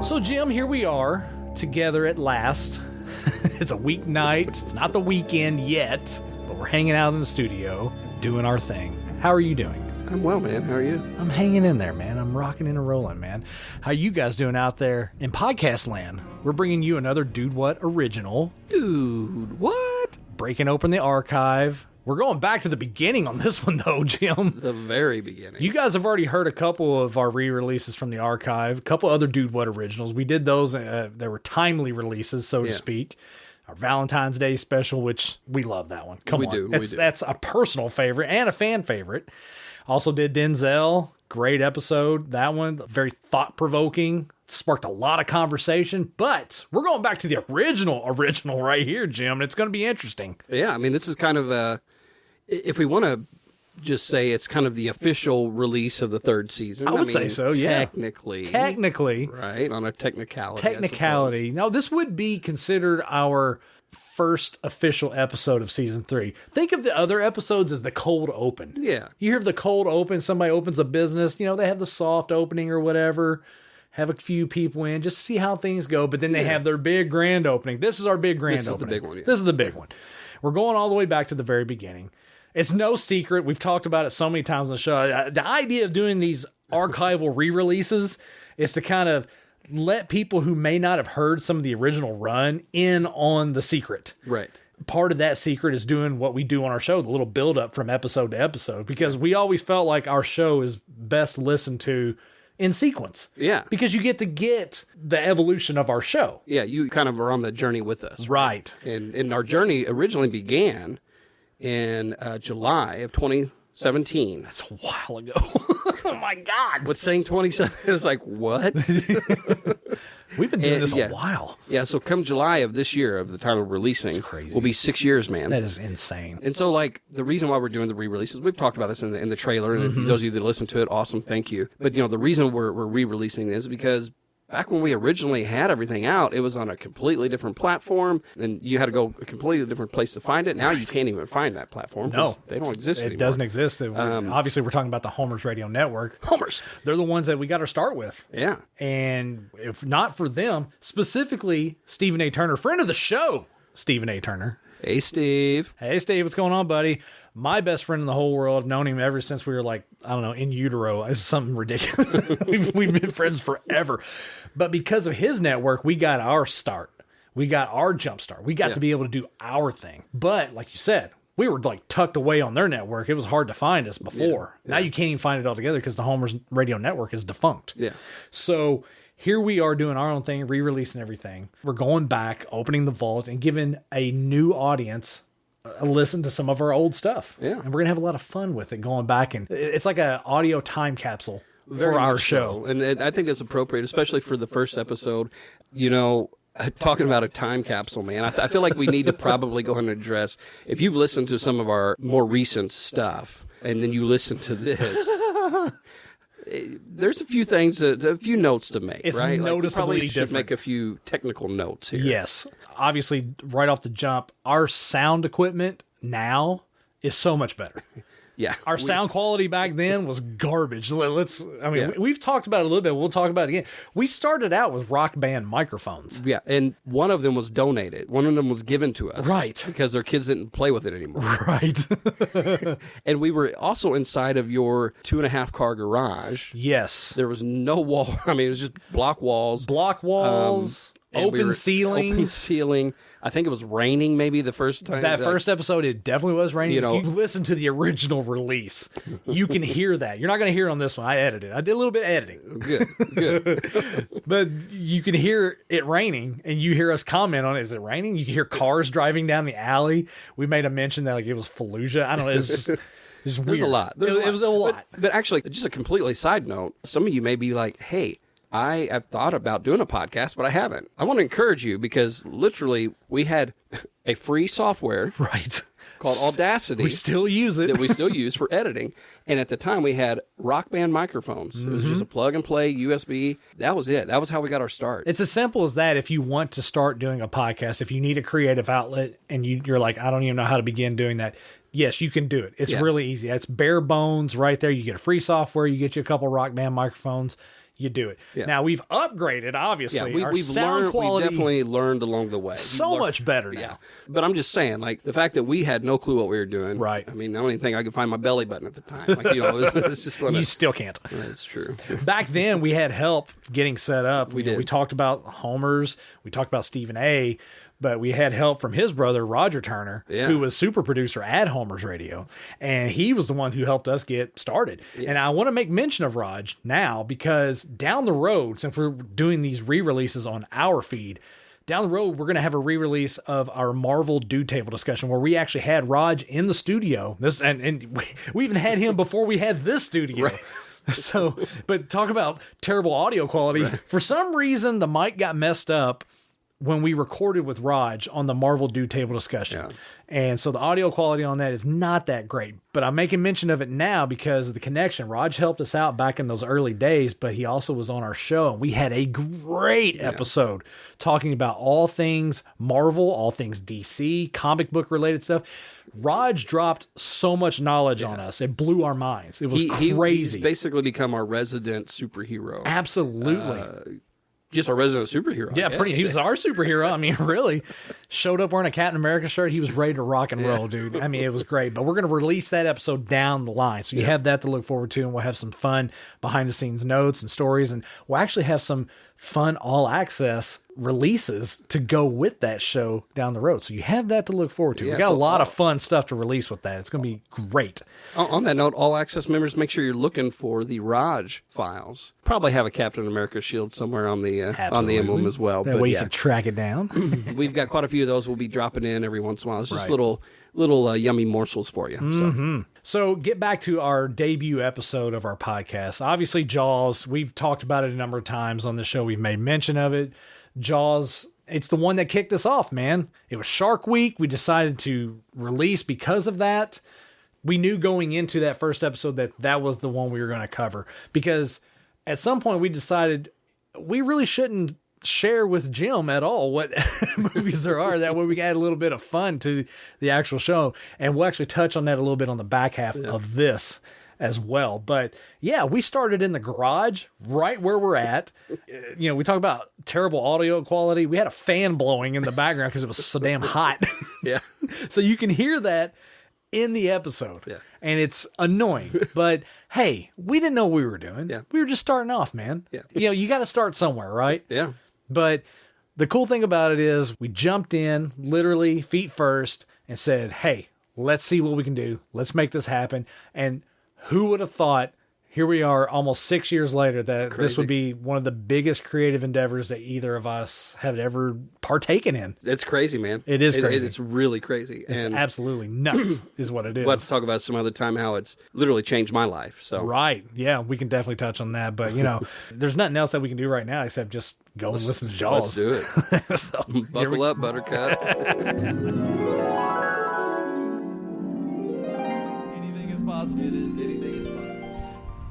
So, Jim, here we are, together at last. It's a weeknight. It's not the weekend yet, but we're hanging out in the studio, doing our thing. How are you doing? I'm well, man. How are you? I'm hanging in there, man. I'm rocking and rolling, man. How you guys doing out there in podcast land? We're bringing you another Dude What original. Dude, what? Breaking open the archive. We're going back to the beginning on this one, though, Jim. The very beginning. You guys have already heard a couple of our re-releases from the archive, a couple other Dude What originals. We did those. They were timely releases, so to speak. Our Valentine's Day special, which we love that one. Come on. We do. That's a personal favorite and a fan favorite. Also did Denzel. Great episode. That one, very thought-provoking. Sparked a lot of conversation. But we're going back to the original right here, Jim. And it's going to be interesting. Yeah, I mean, this is kind of if we want to just say it's kind of the official release of the third season. I would say so, yeah. Technically. Right, on a technicality. Now, this would be considered our first official episode of season 3. Think of the other episodes as the cold open. Yeah. You hear the cold open, somebody opens a business, they have the soft opening or whatever, have a few people in, just see how things go, but then they have their big grand opening. This is our big grand opening. This is the big one. Yeah. This is the big one. We're going all the way back to the very beginning. It's no secret. We've talked about it so many times on the show. The idea of doing these archival re-releases is to kind of let people who may not have heard some of the original run in on the secret. Right. Part of that secret is doing what we do on our show, the little build up from episode to episode, because we always felt like our show is best listened to in sequence. Yeah. Because you get the evolution of our show. Yeah, you kind of are on the journey with us. Right. And our journey originally began in July of 2017. That's a while ago. Oh my God. What's saying 27? It's like, what? We've been doing this a while. Yeah, so come July of this year, of the time of releasing, will be 6 years, man. That is insane. And so, the reason why we're doing the re-releases, we've talked about this in the trailer, and if those of you that listen to it, awesome, thank you. But, the reason we're re-releasing this is because back when we originally had everything out, it was on a completely different platform, and you had to go a completely different place to find it. Now you can't even find that platform. No. They don't exist anymore. It doesn't exist. Obviously, we're talking about the Homers Radio Network. Homers! They're the ones that we got our start with. Yeah. And if not for them, specifically Stephen A. Turner, friend of the show, Stephen A. Turner. Hey, Steve. Hey, Steve. What's going on, buddy? My best friend in the whole world. I've known him ever since we were in utero. It's something ridiculous. We've been friends forever. But because of his network, we got our start. We got our jump start. We got to be able to do our thing. But like you said, we were tucked away on their network. It was hard to find us before. Yeah. Now you can't even find it all together because the Homers Radio Network is defunct. Yeah. So here we are doing our own thing, re-releasing everything. We're going back, opening the vault, and giving a new audience a listen to some of our old stuff. Yeah. And we're going to have a lot of fun with it going back. And it's like an audio time capsule for our show. And I think that's appropriate, especially for the first episode. Talking about a time capsule, man, I feel like we need to probably go ahead and address, if you've listened to some of our more recent stuff, and then you listen to this... There's a few notes to make, it's right? It's noticeably we probably different. Should make a few technical notes here. Yes. Obviously, right off the jump, our sound equipment now is so much better. Yeah. Our sound quality back then was garbage. We've talked about it a little bit. We'll talk about it again. We started out with Rock Band microphones. Yeah, and one of them was donated. One of them was given to us. Right. Because their kids didn't play with it anymore. Right. And we were also inside of your 2.5 car garage. Yes. There was no wall. It was just block walls. Open ceiling. I think it was raining maybe the first time. That first episode, it definitely was raining. If you listen to the original release, you can hear that. You're not going to hear it on this one. I edited. I did a little bit of editing. Good. But you can hear it raining, and you hear us comment on it. Is it raining? You can hear cars driving down the alley. We made a mention that it was Fallujah. I don't know. It was just... There's a lot. It was a lot. But actually, just a completely side note, some of you may be like, hey, I have thought about doing a podcast, but I haven't. I want to encourage you because literally we had a free software called Audacity. We still use it. That we still use for editing. And at the time we had Rock Band microphones. It was just a plug and play USB. That was it. That was how we got our start. It's as simple as that. If you want to start doing a podcast, if you need a creative outlet and you're like, I don't even know how to begin doing that. Yes, you can do it. It's really easy. It's bare bones right there. You get a free software. You get you a couple Rock Band microphones. you do it. Yeah. Now, we've upgraded, obviously. Yeah, our we've sound learned, quality we definitely learned along the way. so much better now. Yeah, but I'm just saying, like, the fact that we had no clue what we were doing. Right. I mean, I don't even think I could find my belly button at the time. Like, it's just one You still can't. That's true. Back then, we had help getting set up. We did. We talked about Homer's. We talked about Stephen A., but we had help from his brother, Roger Turner, who was super producer at Homer's Radio. And he was the one who helped us get started. Yeah. And I want to make mention of Raj now because down the road, since we're doing these re-releases on our feed, down the road, we're going to have a re-release of our Marvel Dude Table discussion where we actually had Raj in the studio. And we even had him before we had this studio. Right. So, but talk about terrible audio quality. Right. For some reason, the mic got messed up when we recorded with Raj on the Marvel Dude Table discussion. Yeah. And so the audio quality on that is not that great, but I'm making mention of it now because of the connection. Raj helped us out back in those early days, but he also was on our show. We had a great episode talking about all things Marvel, all things DC, comic book related stuff. Raj dropped so much knowledge on us. It blew our minds. It was crazy. He's basically become our resident superhero. Absolutely. Just our resident superhero. Yeah, he was our superhero. I mean, really. Showed up wearing a Captain America shirt. He was ready to rock and roll, dude. I mean, it was great. But we're going to release that episode down the line. So you have that to look forward to, and we'll have some fun behind-the-scenes notes and stories. And we'll actually have some fun all-access releases to go with that show down the road. So you have that to look forward to. We got a lot of fun stuff to release with that. It's going to be great. On that note, all-access members, make sure you're looking for the Raj files. Probably have a Captain America shield somewhere on the emblem as well. That way you can track it down. We've got quite a few of those. We'll be dropping in every once in a while. It's just little yummy morsels for you. So get back to our debut episode of our podcast. Obviously, Jaws, we've talked about it a number of times on the show. We've made mention of it. Jaws, it's the one that kicked us off, man. It was Shark Week. We decided to release because of that. We knew going into that first episode that was the one we were going to cover because at some point we decided we really shouldn't share with Jim at all what movies there are. That way we add a little bit of fun to the actual show. And we'll actually touch on that a little bit on the back half of this as well. But yeah, we started in the garage right where we're at. You know, we talk about terrible audio quality. We had a fan blowing in the background because it was so damn hot. Yeah. So you can hear that in the episode. Yeah. And it's annoying. But hey, we didn't know what we were doing. Yeah. We were just starting off, man. Yeah. You know, you got to start somewhere, right? Yeah. But the cool thing about it is we jumped in literally feet first and said, hey, let's see what we can do. Let's make this happen. And who would have thought, here we are almost 6 years later, that this would be one of the biggest creative endeavors that either of us have ever partaken in. It's crazy, man. It is crazy. It's really crazy. It's absolutely nuts is what it is. Let's talk about some other time how it's literally changed my life. So right. Yeah, we can definitely touch on that. But, you know, there's nothing else that we can do right now except just go and listen to Jaws. Let's do it. So, buckle up, Buttercup. Anything is possible. Anything is possible.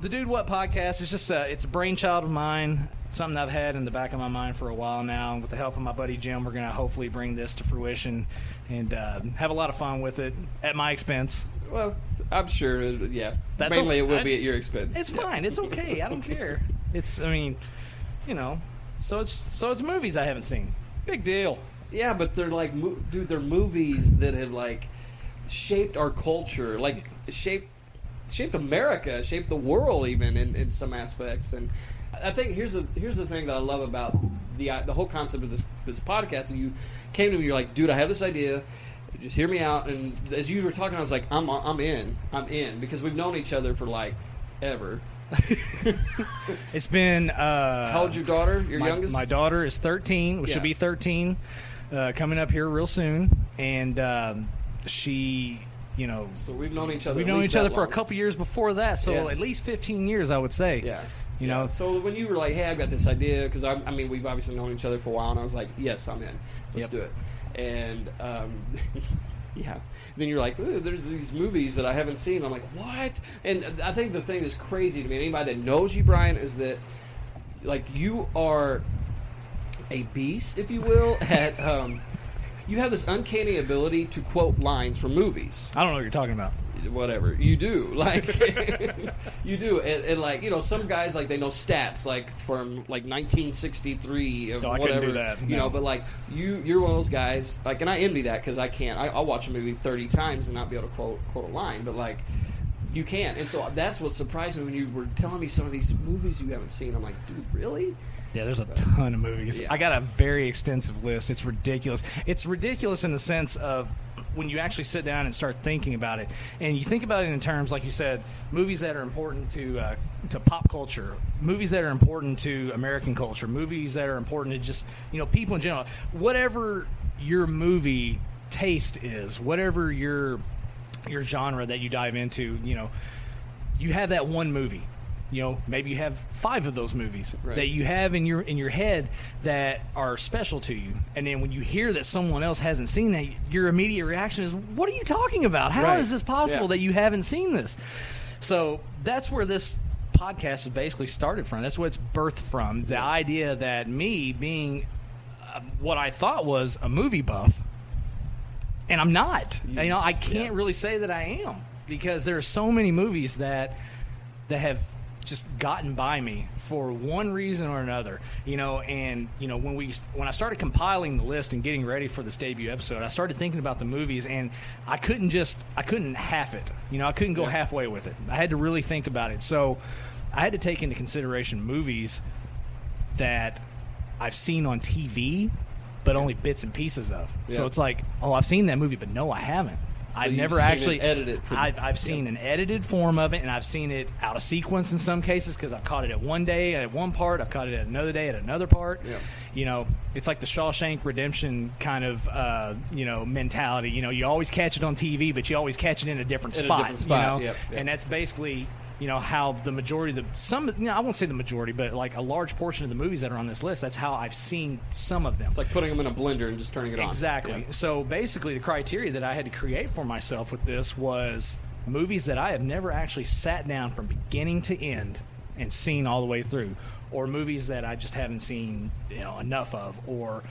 The Dude What podcast is just it's a brainchild of mine, something I've had in the back of my mind for a while now. And with the help of my buddy Jim, we're going to hopefully bring this to fruition and have a lot of fun with it at my expense. Well, I'm sure, yeah. Mainly it will be at your expense. It's fine. It's okay. I don't care. I mean, you know, so it's movies I haven't seen. Big deal. Yeah, but they're like, dude, they're movies that have like shaped our culture, like shaped America, shaped the world even in some aspects. And I think here's the thing that I love about the whole concept of this podcast. And you came to me, you're like, dude, I have this idea. Just hear me out. And as you were talking, I was like, I'm in because we've known each other for like ever. It's been how old's your daughter? Your youngest? My daughter is 13. She'll be 13 coming up here real soon, and she. You know, so we've known each other. We've known each other for a couple years before that, so at least 15 years, I would say. Yeah. You know. So when you were like, "Hey, I've got this idea," because I mean, we've obviously known each other for a while, and I was like, "Yes, I'm in. Let's do it." And yeah, then you're like, "There's these movies that I haven't seen." I'm like, "What?" And I think the thing that's crazy to me, anybody that knows you, Brian, is that like you are a beast, if you will, at you have this uncanny ability to quote lines from movies. I don't know what you're talking about. whatever. You do. Like, you do. And like, you know, some guys, like, they know stats, like, from, like, 1963 of I whatever. couldn't do that. You know, but, like, you're one of those guys, like, and I envy that because I can't. I'll watch a movie 30 times and not be able to quote a line, but, like, you can't. And so that's what surprised me when you were telling me some of these movies you haven't seen. I'm like, dude, really? Yeah, there's a ton of movies. Yeah. I got a very extensive list. It's ridiculous. It's ridiculous in the sense of when you actually sit down and start thinking about it, and you think about it in terms, like you said, movies that are important to pop culture, movies that are important to American culture, movies that are important to just, you know, people in general. Whatever your movie taste is, whatever your genre that you dive into, you know, you have that one movie. You know, maybe you have 5 of those movies that you have in your head that are special to you, and then when you hear that someone else hasn't seen that, your immediate reaction is, "What are you talking about? How is this possible that you haven't seen this?" So that's where this podcast is basically started from. That's what it's birthed from. The idea that me being what I thought was a movie buff, and I'm not. You know, I can't really say that I am, because there are so many movies that have just gotten by me for one reason or another, you know. And you know, when I started compiling the list and getting ready for this debut episode, I started thinking about the movies, and I couldn't half it. You know, I couldn't go halfway with it. I had to really think about it. So I had to take into consideration movies that I've seen on TV, but only bits and pieces of. So it's like, oh, I've seen that movie, but no, I haven't. So I've never actually edited it. I've seen an edited form of it, and I've seen it out of sequence in some cases, because I've caught it at one day at one part, I've caught it at another day at another part. You know, it's like the Shawshank Redemption kind of you know, mentality. You know, you always catch it on TV, but you always catch it in a different spot. You know? And that's basically, you know, how the majority of I won't say the majority, but like a large portion of the movies that are on this list, that's how I've seen some of them. It's like putting them in a blender and just turning it on. Exactly. So basically the criteria that I had to create for myself with this was movies that I have never actually sat down from beginning to end and seen all the way through, or movies that I just haven't seen, you know, enough of, or,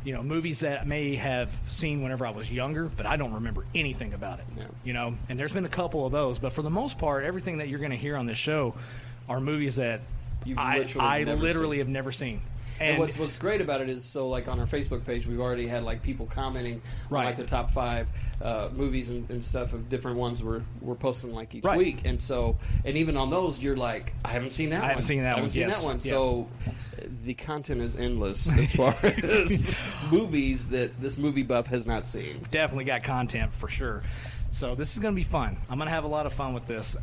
you know, movies that I may have seen whenever I was younger, but I don't remember anything about it. You know, and there's been a couple of those, but for the most part, everything that you're going to hear on this show are movies that I literally have never seen. And what's great about it is, so like on our Facebook page, we've already had like people commenting on like the top 5 movies and stuff of different ones we're posting like each week, and so, and even on those, you're like, I haven't seen that one. I haven't seen that one. So the content is endless as far as movies that this movie buff has not seen. Definitely got content for sure. So this is going to be fun. I'm going to have a lot of fun with this.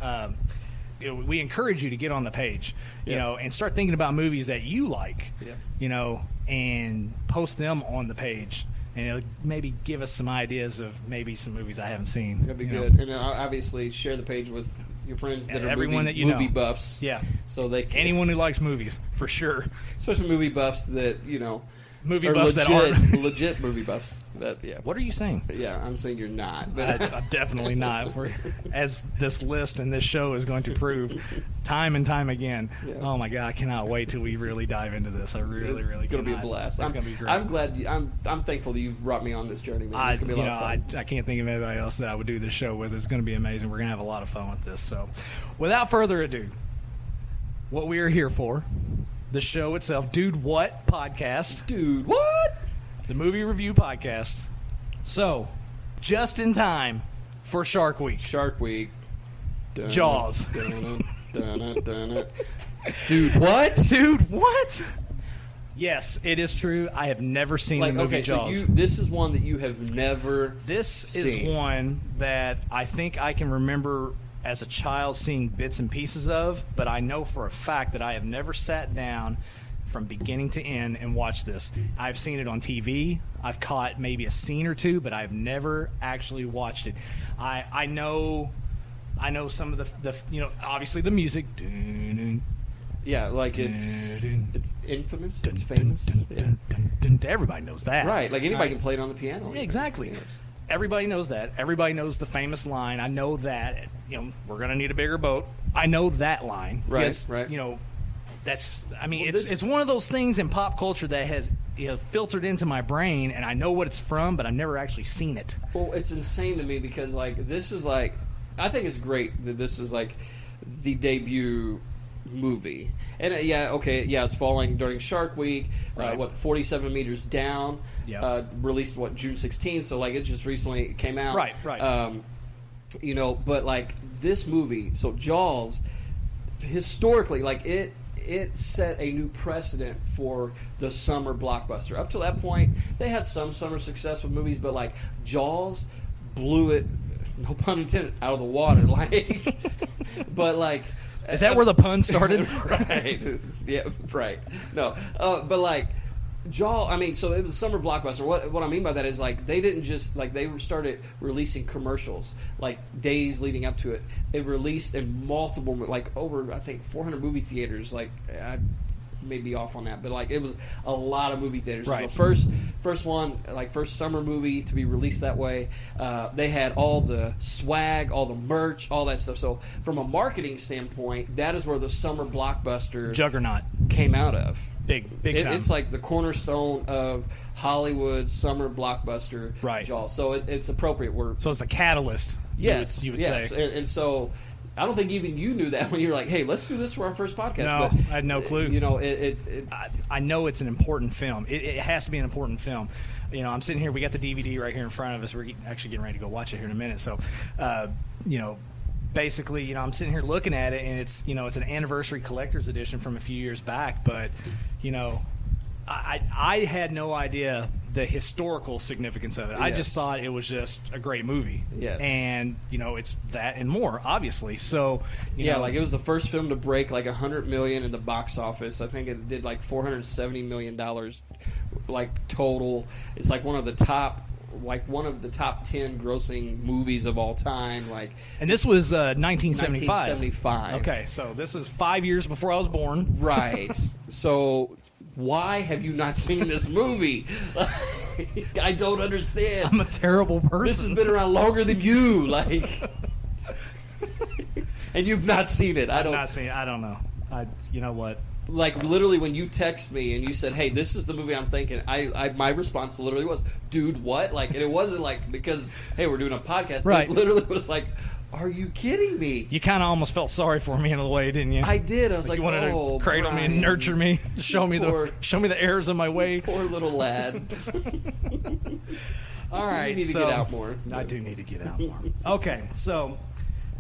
We encourage you to get on the page, you know, and start thinking about movies that you like, you know, and post them on the page, and it'll maybe give us some ideas of maybe some movies I haven't seen. That'd be good. And obviously share the page with your friends that are movie buffs. Yeah. So they can, anyone who likes movies, for sure. Especially movie buffs that, you know, movie buffs that are legit movie buffs. What are you saying? Yeah, I'm saying you're not. But I'm definitely not. As this list and this show is going to prove time and time again. Oh my God, I cannot wait till we really dive into this. I really It's going to be a blast. It's going to be great. I'm glad. I'm thankful that you've brought me on this journey, man. It's going to be a lot of fun. I can't think of anybody else that I would do this show with. It's going to be amazing. We're going to have a lot of fun with this. So, without further ado, what we are here for, the show itself, Dude What Podcast. Dude What? The movie review podcast. So, just in time for Shark Week. Shark Week. Jaws. Dude, what? Dude, what? Yes, it is true. I have never seen the movie Jaws. So this is one that you have never seen. Is one that I think I can remember as a child seeing bits and pieces of, but I know for a fact that I have never sat down from beginning to end and watched this. I've seen it on TV. I've caught maybe a scene or two, but I've never actually watched it. I know some of the you know, obviously the music. Yeah, like it's infamous. It's famous. Everybody knows that. Right, like anybody can play it on the piano. Yeah, exactly. Yes. Everybody knows that. Everybody knows the famous line. I know that. You know, we're going to need a bigger boat. I know that line. Right, yes, right. You know, that's. I mean, it's one of those things in pop culture that has, you know, filtered into my brain, and I know what it's from, but I've never actually seen it. Well, it's insane to me because like this is like I think it's great that this is like the debut movie. And it's falling during Shark Week. Right. 47 meters down. Yep. Released June 16th. So like it just recently came out. Right. But like this movie, so Jaws, historically, like it set a new precedent for the summer blockbuster. Up to that point, they had some summer success with movies, but like Jaws blew it, no pun intended, out of the water. Like, but like, is that where the pun started? Right. Yeah. Right. No. But like. Jaws, I mean, so it was a summer blockbuster. What I mean by that is, like, they didn't just, like, they started releasing commercials, like, days leading up to it. They released in multiple, like, over, I think, 400 movie theaters. Like, I may be off on that, but, like, it was a lot of movie theaters. Right. So first one, like, first summer movie to be released that way. They had all the swag, all the merch, all that stuff. So, from a marketing standpoint, that is where the summer blockbuster Juggernaut came out of. Big time. It's like the cornerstone of Hollywood summer blockbuster. Right. Jaws. So it's appropriate. So it's the catalyst. Yes, you would yes. say. And so I don't think even you knew that when you were like, "Hey, let's do this for our first podcast." No, but, I had no clue. You know, I know it's an important film. It has to be an important film. You know, I'm sitting here. We got the DVD right here in front of us. We're actually getting ready to go watch it here in a minute. So, basically, I'm sitting here looking at it, and it's an anniversary collector's edition from a few years back. But, I had no idea the historical significance of it. Yes. I just thought it was just a great movie. Yes. And, it's that and more, obviously. So, like it was the first film to break like $100 million in the box office. I think it did like $470 million, like total. It's like one of the top 10 grossing movies of all time. And this was 1975. 1975. Okay, so this is 5 years before I was born. Right. So why have you not seen this movie? I don't understand. I'm a terrible person. This has been around longer than you, and you've not seen it. I've not seen it. I don't know. You know what? Like, literally, when you text me and you said, "Hey, this is the movie I'm thinking," my response literally was, "Dude, what?" Like, and it wasn't like because, hey, we're doing a podcast. Right. It literally was like, "Are you kidding me?" You kind of almost felt sorry for me in a way, didn't you? I did. I was like, you wanted "Oh, to cradle me and nurture me, show me the errors of my way." Poor little lad. All right, you need to get out more. I do need to get out more. Okay, so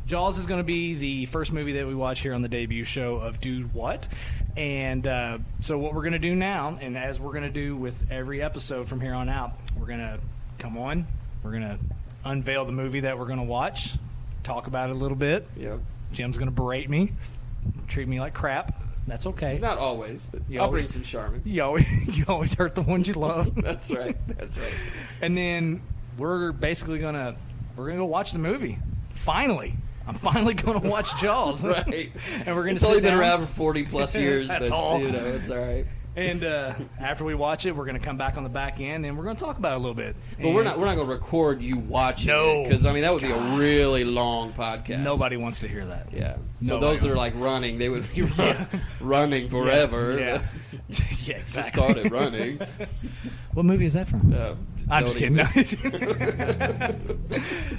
Jaws is going to be the first movie that we watch here on the debut show of Dude What? And so what we're going to do now, and as we're going to do with every episode from here on out, we're going to come on, we're going to unveil the movie that we're going to watch, talk about it a little bit. Yep. Jim's going to berate me, treat me like crap. That's okay. Not always, but I'll bring some charming. You always hurt the ones you love. That's right. That's right. And then we're basically going to go watch the movie. Finally. I'm finally going to watch Jaws. Right. And we're going to It's only been around for 40 plus years. That's but, all. It's all right. And after we watch it, we're going to come back on the back end and we're going to talk about it a little bit. But we're not going to record you watching it because that would be a really long podcast. Nobody wants to hear that. Yeah. So those that are like running, they would be running forever. Yeah, yeah exactly. Just started running. What movie is that from? I'm just kidding.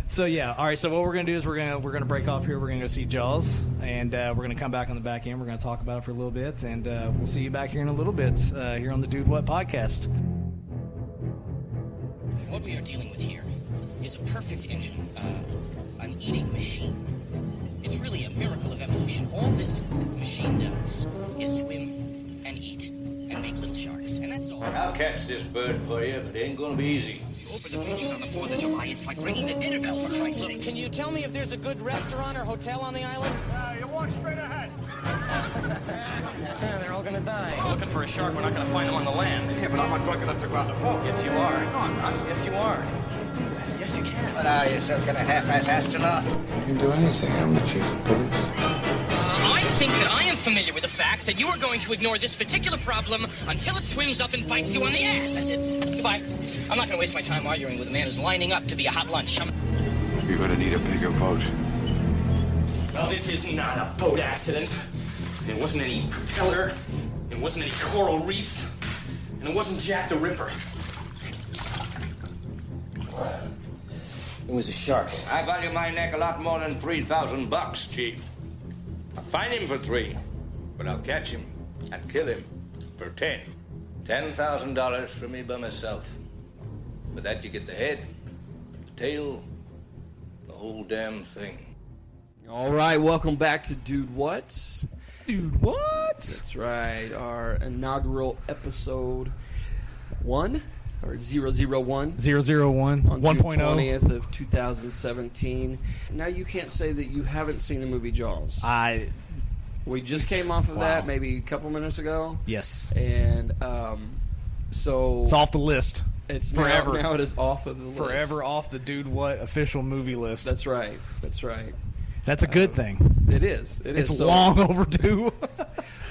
So yeah, all right. So what we're gonna do is we're gonna break off here. We're gonna go see Jaws, and we're gonna come back on the back end. We're gonna talk about it for a little bit, and we'll see you back here in a little bit here on the Dude What podcast. What we are dealing with here is a perfect engine, an eating machine. It's really a miracle of evolution. All this machine does is swim and eat and make little sharks, and that's all. I'll catch this bird for you, but it ain't gonna be easy. You open the pages on the 4th of July, it's like ringing the dinner bell, for Christ's sake. Can you tell me if there's a good restaurant or hotel on the island? You walk straight ahead. Yeah, they're all gonna die. We're looking for a shark. We're not gonna find them on the land. Yeah, but I'm not drunk enough to go out the boat. Yes, you are. No, I'm not. Yes, you are. Yes, you can. What are you, some kind of half-ass astronaut? You can do anything. I'm the chief of police. I think that I am familiar with the fact that you are going to ignore this particular problem until it swims up and bites you on the ass. That's it. Goodbye. I'm not going to waste my time arguing with a man who's lining up to be a hot lunch. You're gonna need a bigger boat. Well, this is not a boat accident. It wasn't any propeller. It wasn't any coral reef. And it wasn't Jack the Ripper. It was a shark. I value my neck a lot more than $3,000, Chief. I'll find him for 3, but I'll catch him and kill him for 10. $10,000 for me by myself. With that, you get the head, the tail, the whole damn thing. All right, welcome back to Dude What's. Dude, what? That's right, our inaugural episode 1 or 001. 001, On 1.0. June 20th of 2017. Now you can't say that you haven't seen the movie Jaws. We just came off of that maybe a couple minutes ago. Yes. And so It's off the list. it's forever. Now it is off of the list. Forever off the Dude What official movie list. That's right. That's right. That's a good thing. It is. It is. It's So- long overdue.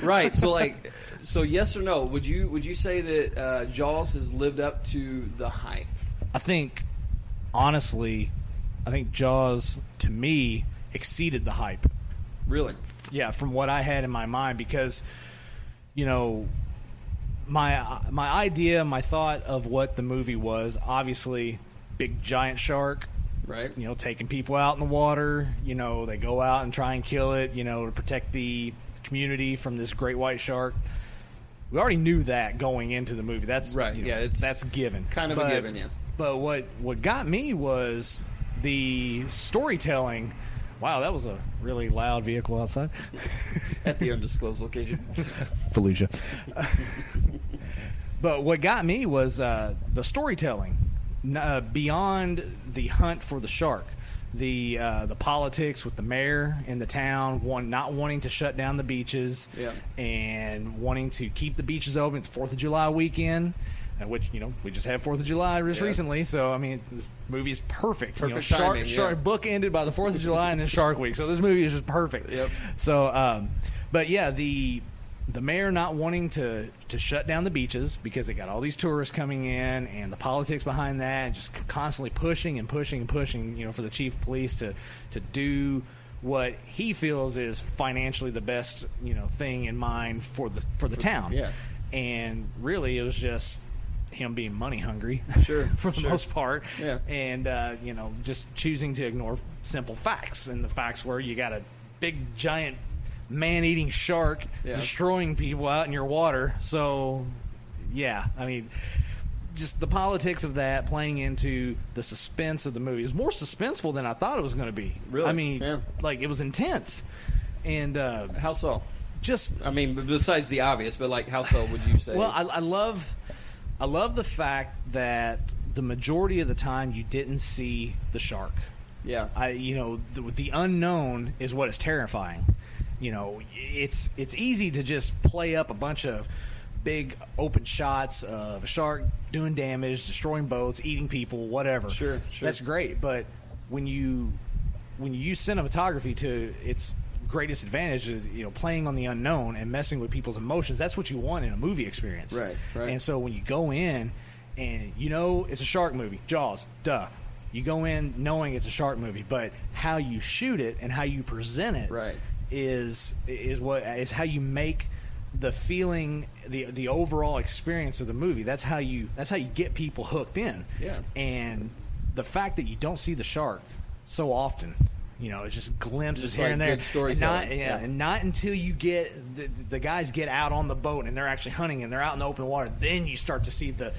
Right. So yes or no? Would you say that Jaws has lived up to the hype? I think, honestly, Jaws, to me, exceeded the hype. Really? Yeah, from what I had in my mind, because, you know, my idea, my thought of what the movie was, obviously, big giant shark, Right. you know, taking people out in the water. You know, they go out and try and kill it, you know, to protect the community from this great white shark. We already knew that going into the movie. That's Right, you know, yeah, it's that's given. kind of a given, yeah. But what got me was the storytelling. Wow, that was a really loud vehicle outside. At the undisclosed location. Fallujah. But what got me was the storytelling. Beyond the hunt for the shark, the politics with the mayor in the town, not wanting to shut down the beaches, and wanting to keep the beaches open. It's 4th of July weekend, which, you know, we just had 4th of July just recently. So I mean, the movie's perfect. Perfect you know, timing, shark book ended by the 4th of July and then Shark Week. So this movie is just perfect. Yep. So, but yeah, the mayor not wanting to shut down the beaches because they got all these tourists coming in, and the politics behind that, and just constantly pushing and pushing and pushing, you know, for the chief of police to do what he feels is financially the best, you know, thing in mind for the town. Yeah. And really, it was just him being money hungry, Sure, for the most part. Yeah. And you know, just choosing to ignore simple facts, and the facts were you got a big giant man-eating shark destroying people out in your water. So, yeah, I mean, just the politics of that playing into the suspense of the movie is more suspenseful than I thought it was going to be. Really? I mean, like, it was intense. And how so? Just, I mean, besides the obvious, but like, how so would you say? well, I love the fact that the majority of the time you didn't see the shark. Yeah. You know, the unknown is what is terrifying. You know, it's easy to just play up a bunch of big open shots of a shark doing damage, destroying boats, eating people, whatever. Sure. That's great. But when you use cinematography to its greatest advantage, is, you know, playing on the unknown and messing with people's emotions, that's what you want in a movie experience. Right. And so when you go in and you know it's a shark movie, Jaws, duh. You go in knowing it's a shark movie, but how you shoot it and how you present it is how you make the feeling, the overall experience of the movie. That's how you get people hooked in. Yeah. And the fact that you don't see the shark so often, you know, it's just glimpses Just here like and there. good storytelling. And not until you get the guys get out on the boat and they're actually hunting and they're out in the open water, then you start to see the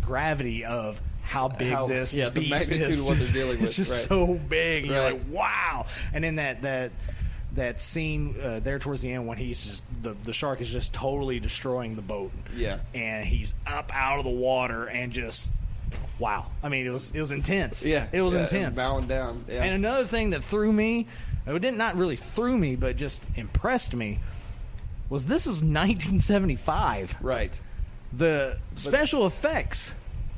gravity of how big this the beast magnitude is. of what they're dealing with. It's just right. so big. And you're Right. like, wow. And then that scene there towards the end when he's just the shark is just totally destroying the boat. Yeah. And he's up out of the water and just wow. I mean, it was intense. Yeah. It was intense. Bowing down. Yeah. And another thing that threw me, not really threw me, but just impressed me, was this is 1975. Right. The special effects,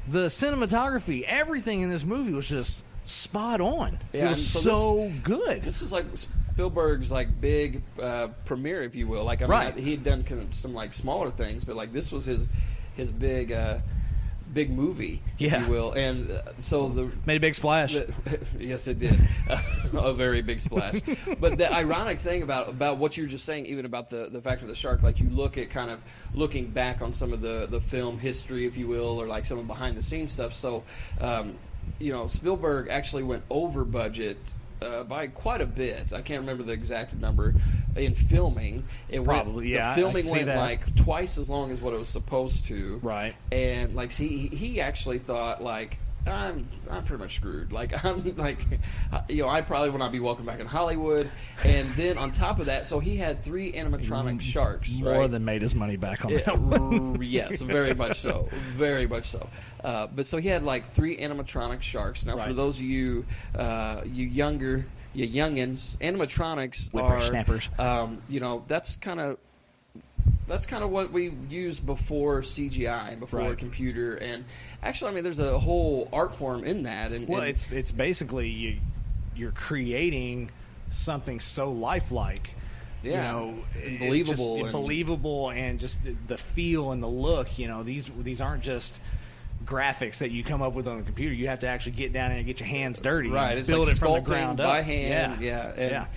the cinematography, everything in this movie was just spot on. Yeah, it was and so good. This is like Spielberg's like big premiere, if you will. Like, I mean, Right. he had done kind of some like smaller things, but like this was his big movie, if Yeah. you will. And so Made a big splash. Yes, it did. A very big splash. But the ironic thing about what you were just saying, even about the fact of the shark, like you look at kind of looking back on some of the film history, if you will, or like some of the behind the scenes stuff. So Spielberg actually went over budget by quite a bit. I can't remember the exact number in filming. The filming went like twice as long as what it was supposed to. Right. And like, he actually thought like, I'm pretty much screwed. Like, I'm like, I probably will not be welcome back in Hollywood. And then on top of that, so he had 3 animatronic sharks. More than made his money back on that. Yes, very much so. Very much so. But so he had like 3 animatronic sharks. Now, for those of you, you youngins, animatronics Whippersnappers. That's kind of what we used before CGI, before computer, and actually, I mean, there's a whole art form in that. And it's basically you're creating something so lifelike, believable, and just the feel and the look. These aren't just graphics that you come up with on the computer. You have to actually get down and get your hands dirty, right? It's build like it from the sculpting ground up by hand, I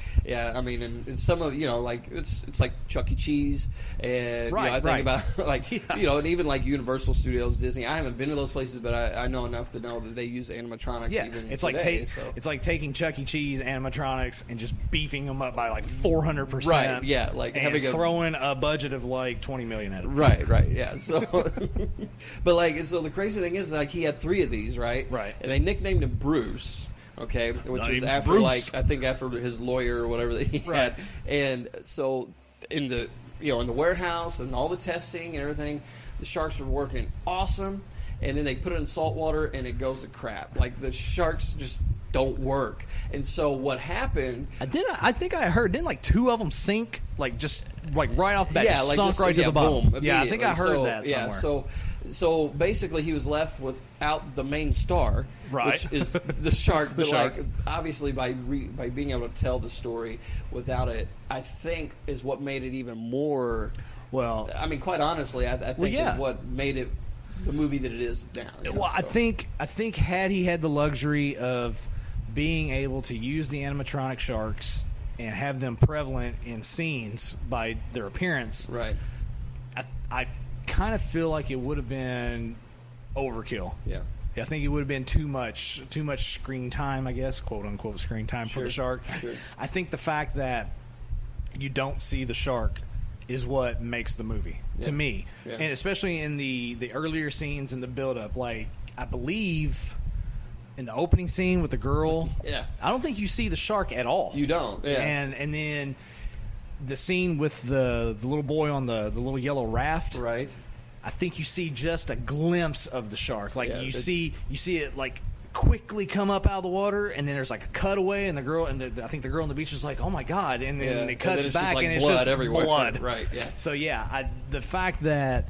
mean, and some of like it's like Chuck E. Cheese, and I think about like and even like Universal Studios, Disney. I haven't been to those places, but I know enough to know that they use animatronics. Yeah, even it's today, it's like taking Chuck E. Cheese animatronics and just beefing them up by like 400%. Right? Yeah, like and throwing a budget of like $20 million at it. Right. Yeah. So, but so the crazy thing is, like, he had 3 of these, right? And they nicknamed him Bruce. Okay, which is after Bruce. I think after his lawyer or whatever that he had. And so in the in the warehouse and all the testing and everything, the sharks are working awesome. And then they put it in salt water and it goes to crap. Like, the sharks just don't work. And so what happened? I think I heard didn't like 2 of them sink just right off the bat, sunk right to the bottom. Boom, yeah, I think I heard that somewhere. So basically, he was left without the main star, which is the shark. Obviously, by being able to tell the story without it, I think is what made it even more. Well, I mean, quite honestly, I think is what made it the movie that it is now. I think had he had the luxury of being able to use the animatronic sharks and have them prevalent in scenes by their appearance, right? I kind of feel like it would have been overkill. Yeah, I think it would have been too much screen time, I guess, quote unquote screen time for the shark. Sure. I think the fact that you don't see the shark is what makes the movie to me, and especially in the earlier scenes in the build up. Like, I believe in the opening scene with the girl, I don't think you see the shark at all. You don't, and then the scene with the little boy on the little yellow raft, right? I think you see just a glimpse of the shark. Like, you see it like quickly come up out of the water, and then there's like a cutaway, and the girl I think the girl on the beach is like, "Oh my god!" And then it cuts back, and it's just everywhere. Blood, right? Yeah. So the fact that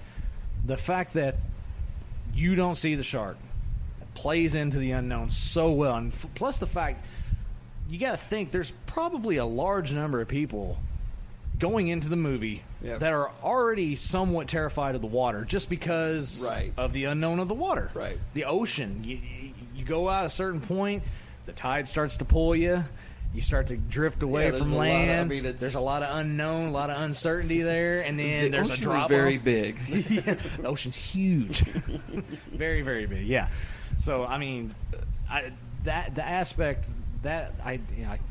you don't see the shark plays into the unknown so well, and plus the fact you got to think there's probably a large number of people going into the movie that are already somewhat terrified of the water just because of the unknown of the water. Right. The ocean. You go out a certain point, the tide starts to pull you. You start to drift away from land. There's a lot of unknown, a lot of uncertainty there, and then there's a drop. Is very big. The ocean's huge, very, very big. Yeah. So I mean, the aspect that I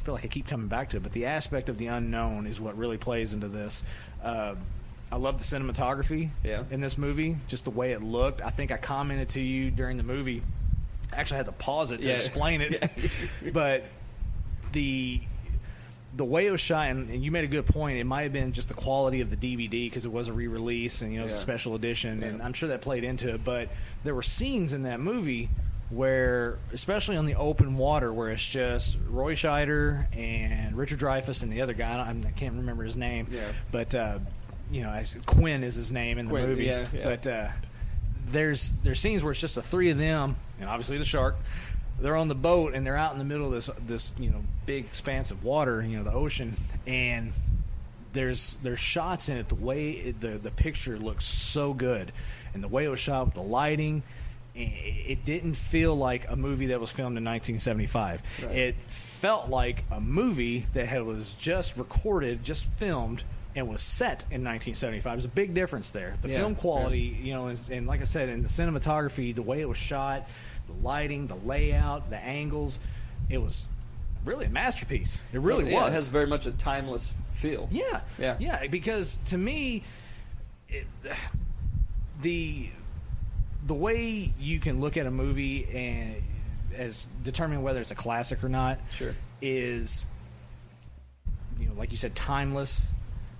feel like I keep coming back to it, but the aspect of the unknown is what really plays into this. I love the cinematography in this movie, just the way it looked. I think I commented to you during the movie. I actually had to pause it to explain it, but the way it was shot, and you made a good point. It might have been just the quality of the DVD because it was a re-release and it's a special edition, and I'm sure that played into it. But there were scenes in that movie where, especially on the open water, where it's just Roy Scheider and Richard Dreyfuss and the other guy. I can't remember his name, but Quinn is his name in the movie. Yeah. But there's scenes where it's just the 3 of them, and obviously the shark. They're on the boat and they're out in the middle of this big expanse of water, the ocean, and there's shots in it. The way the picture looks so good, and the way it was shot with the lighting. It didn't feel like a movie that was filmed in 1975. Right. It felt like a movie that was just recorded, just filmed, and was set in 1975. There's a big difference there. The film quality, and like I said, in the cinematography, the way it was shot, lighting, the layout, the angles. It was really a masterpiece. It really was. It has very much a timeless feel. Yeah. Because to me, the way you can look at a movie and as determining whether it's a classic or not, is, like you said, timeless.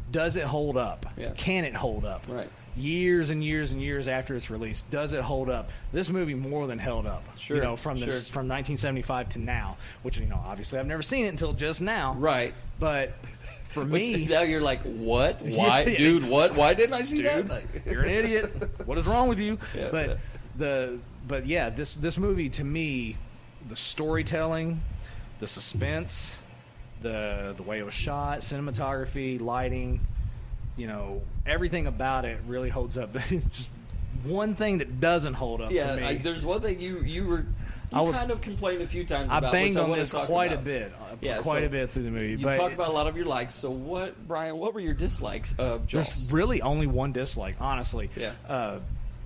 Does it hold up? Yeah. Can it hold up? Right. Years and years and years after it's released, does it hold up? This movie more than held up. From 1975 to now, which obviously I've never seen it until just now. Right. But for me, now you're like, what? Why, dude? What? Why didn't I see that? Like, you're an idiot. What is wrong with you? Yeah, this movie to me, the storytelling, the suspense, the way it was shot, cinematography, lighting, everything about it really holds up. Just one thing that doesn't hold up for me. There's one thing you kind of complained a few times about. I banged on this quite a bit. Quite a bit through the movie. You talked about a lot of your likes. So Brian, what were your dislikes of Jaws? There's really only one dislike, honestly. Yeah.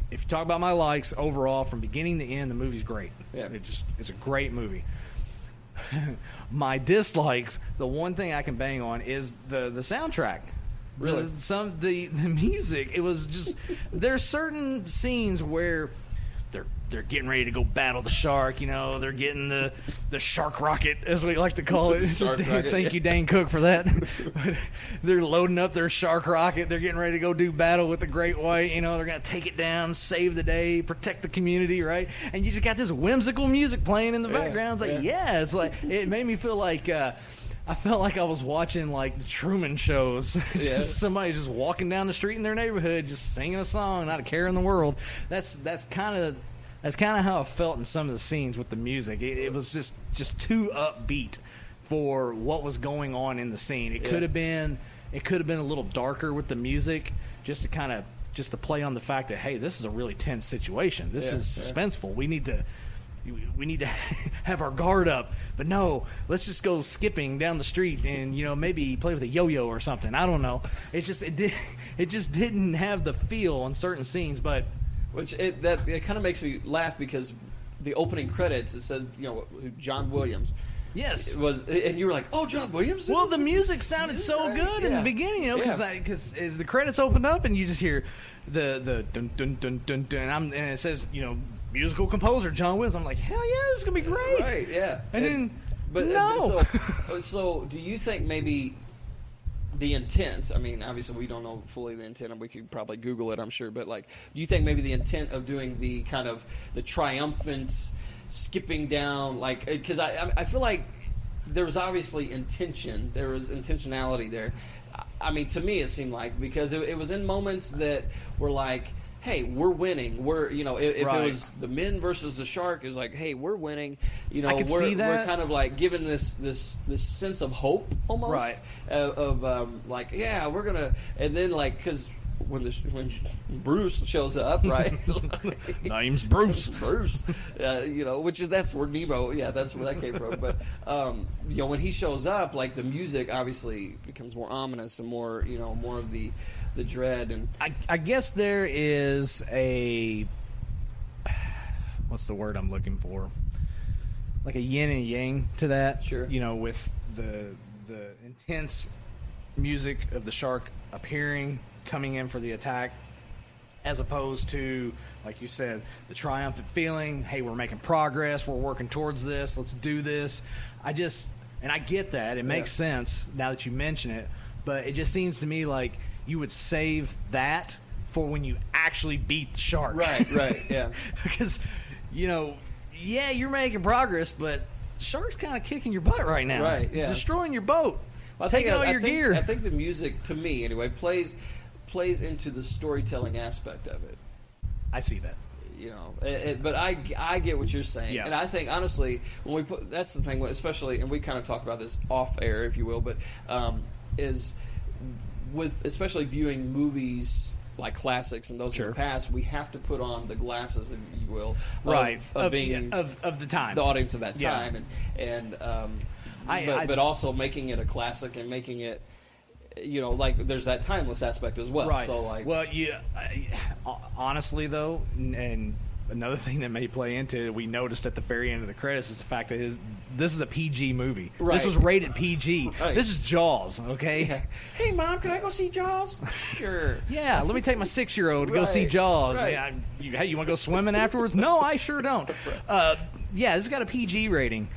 If you talk about my likes overall, from beginning to end, the movie's great. Yeah. It's a great movie. My dislikes, the one thing I can bang on is the soundtrack. Really? The music. It was just, there's certain scenes where they're getting ready to go battle the shark. They're getting the shark rocket, as we like to call it. Thank you, Dane Cook, for that. But they're loading up their shark rocket. They're getting ready to go do battle with the great white. They're going to take it down, save the day, protect the community, right? And you just got this whimsical music playing in the background. It's like, it's like, it made me feel like I felt like I was watching like the Truman shows. Somebody just walking down the street in their neighborhood, just singing a song, not a care in the world. That's kind of how I felt in some of the scenes with the music. It was just too upbeat for what was going on in the scene. It could have been a little darker with the music, just to play on the fact that, hey, this is a really tense situation. This is suspenseful. We need to have our guard up. But no, let's just go skipping down the street and maybe play with a yo-yo or something. I don't know. It just didn't have the feel on certain scenes. But it kind of makes me laugh because the opening credits, it says John Williams. Yes, it was, and you were like, "Oh, John Williams." Well, the music sounded so good in the beginning, because as the credits opened up and you just hear the dun dun dun dun dun, and it says musical composer John Williams. I'm like, hell yeah, this is gonna be great. Right? Yeah. And then, no. So do you think maybe the intent? I mean, obviously we don't know fully the intent, and we could probably Google it, I'm sure. But do you think maybe the intent of doing the kind of the triumphant skipping down, because I feel like there was obviously intention, there was intentionality there. I mean, to me it seemed like, because it was in moments that were like, hey, we're winning. We're if it was the men versus the shark, it was like, hey, we're winning. I could see that. We're kind of like given this sense of hope almost, right? We're gonna, and then because when Bruce shows up, right? Name's Bruce. That's where Nemo. Yeah, that's where that came from. But when he shows up, the music obviously becomes more ominous and more more of the dread. And I guess there is a, what's the word I'm looking for? Like a yin and yang to that. Sure. With the intense music of the shark appearing, coming in for the attack, as opposed to, like you said, the triumphant feeling. Hey, we're making progress. We're working towards this. Let's do this. I get that. It makes sense now that you mention it. But it just seems to me like you would save that for when you actually beat the shark. Right, yeah. Because, you're making progress, but the shark's kind of kicking your butt right now. Right, yeah. Destroying your boat. Well, taking all your gear. I think the music, to me anyway, plays into the storytelling aspect of it. I see that. But I get what you're saying, yeah. And I think honestly, when we put, that's the thing, especially, and we kind of talked about this off air, if you will, but is with especially viewing movies like classics and those in the past, we have to put on the glasses, if you will, of being of the time, the audience of that time, but also making it a classic and making it. There's that timeless aspect as well. Right. So, honestly though, and another thing that may play into it, we noticed at the very end of the credits is the fact that this is a PG movie. Right. This was rated PG. Right. This is Jaws, okay? Yeah. Hey, Mom, can I go see Jaws? Sure. Yeah, let me take my 6-year-old to go see Jaws. Right. Yeah, hey, you want to go swimming afterwards? No, I sure don't. Yeah, this has got a PG rating.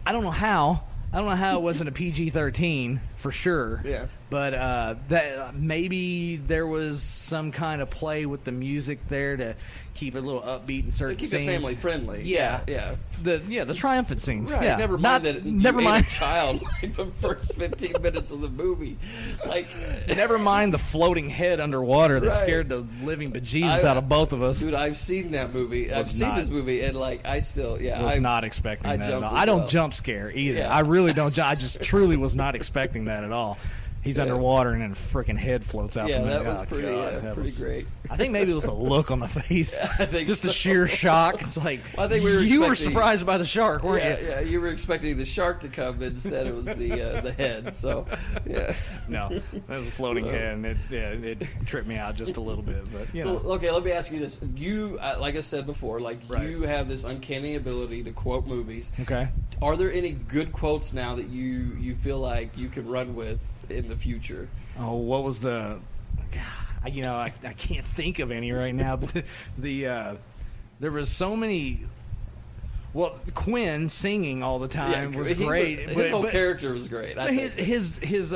I don't know how. I don't know how it wasn't a PG-13 for sure. Yeah. But that maybe there was some kind of play with the music there to keep it a little upbeat in certain Keep scenes. it family friendly. Yeah. The triumphant scenes. Right. Yeah. Never mind that Never you ate mind. a child like the first 15 minutes of the movie. Like, Never mind the floating head underwater that Right. scared the living bejesus out of both of us. dude, I've seen that movie. I've seen this movie, and like, I still, Was not expecting I that at jumped all. as I don't well. jump scare either. Yeah. I really don't. I just truly was not expecting that at all. He's underwater and then a freaking head floats out Yeah, from that him. was pretty, that pretty great. I think maybe it was the look on the face. I think just the so. sheer shock. It's like I think we were you were expecting- surprised by the shark, weren't you? Yeah, you were expecting the shark to come, but instead it was the head. So, yeah. No, that was a floating head, and it tripped me out just a little bit. But you know. So, okay, let me ask you this: you, like I said before, like Right. you have this uncanny ability to quote movies. Okay. Are there any good quotes now that you feel like you can run with in the future? Oh, what was the? You know, I can't think of any right now. But there was so many. Well, Quinn singing all the time was great. His whole character was great. I think. His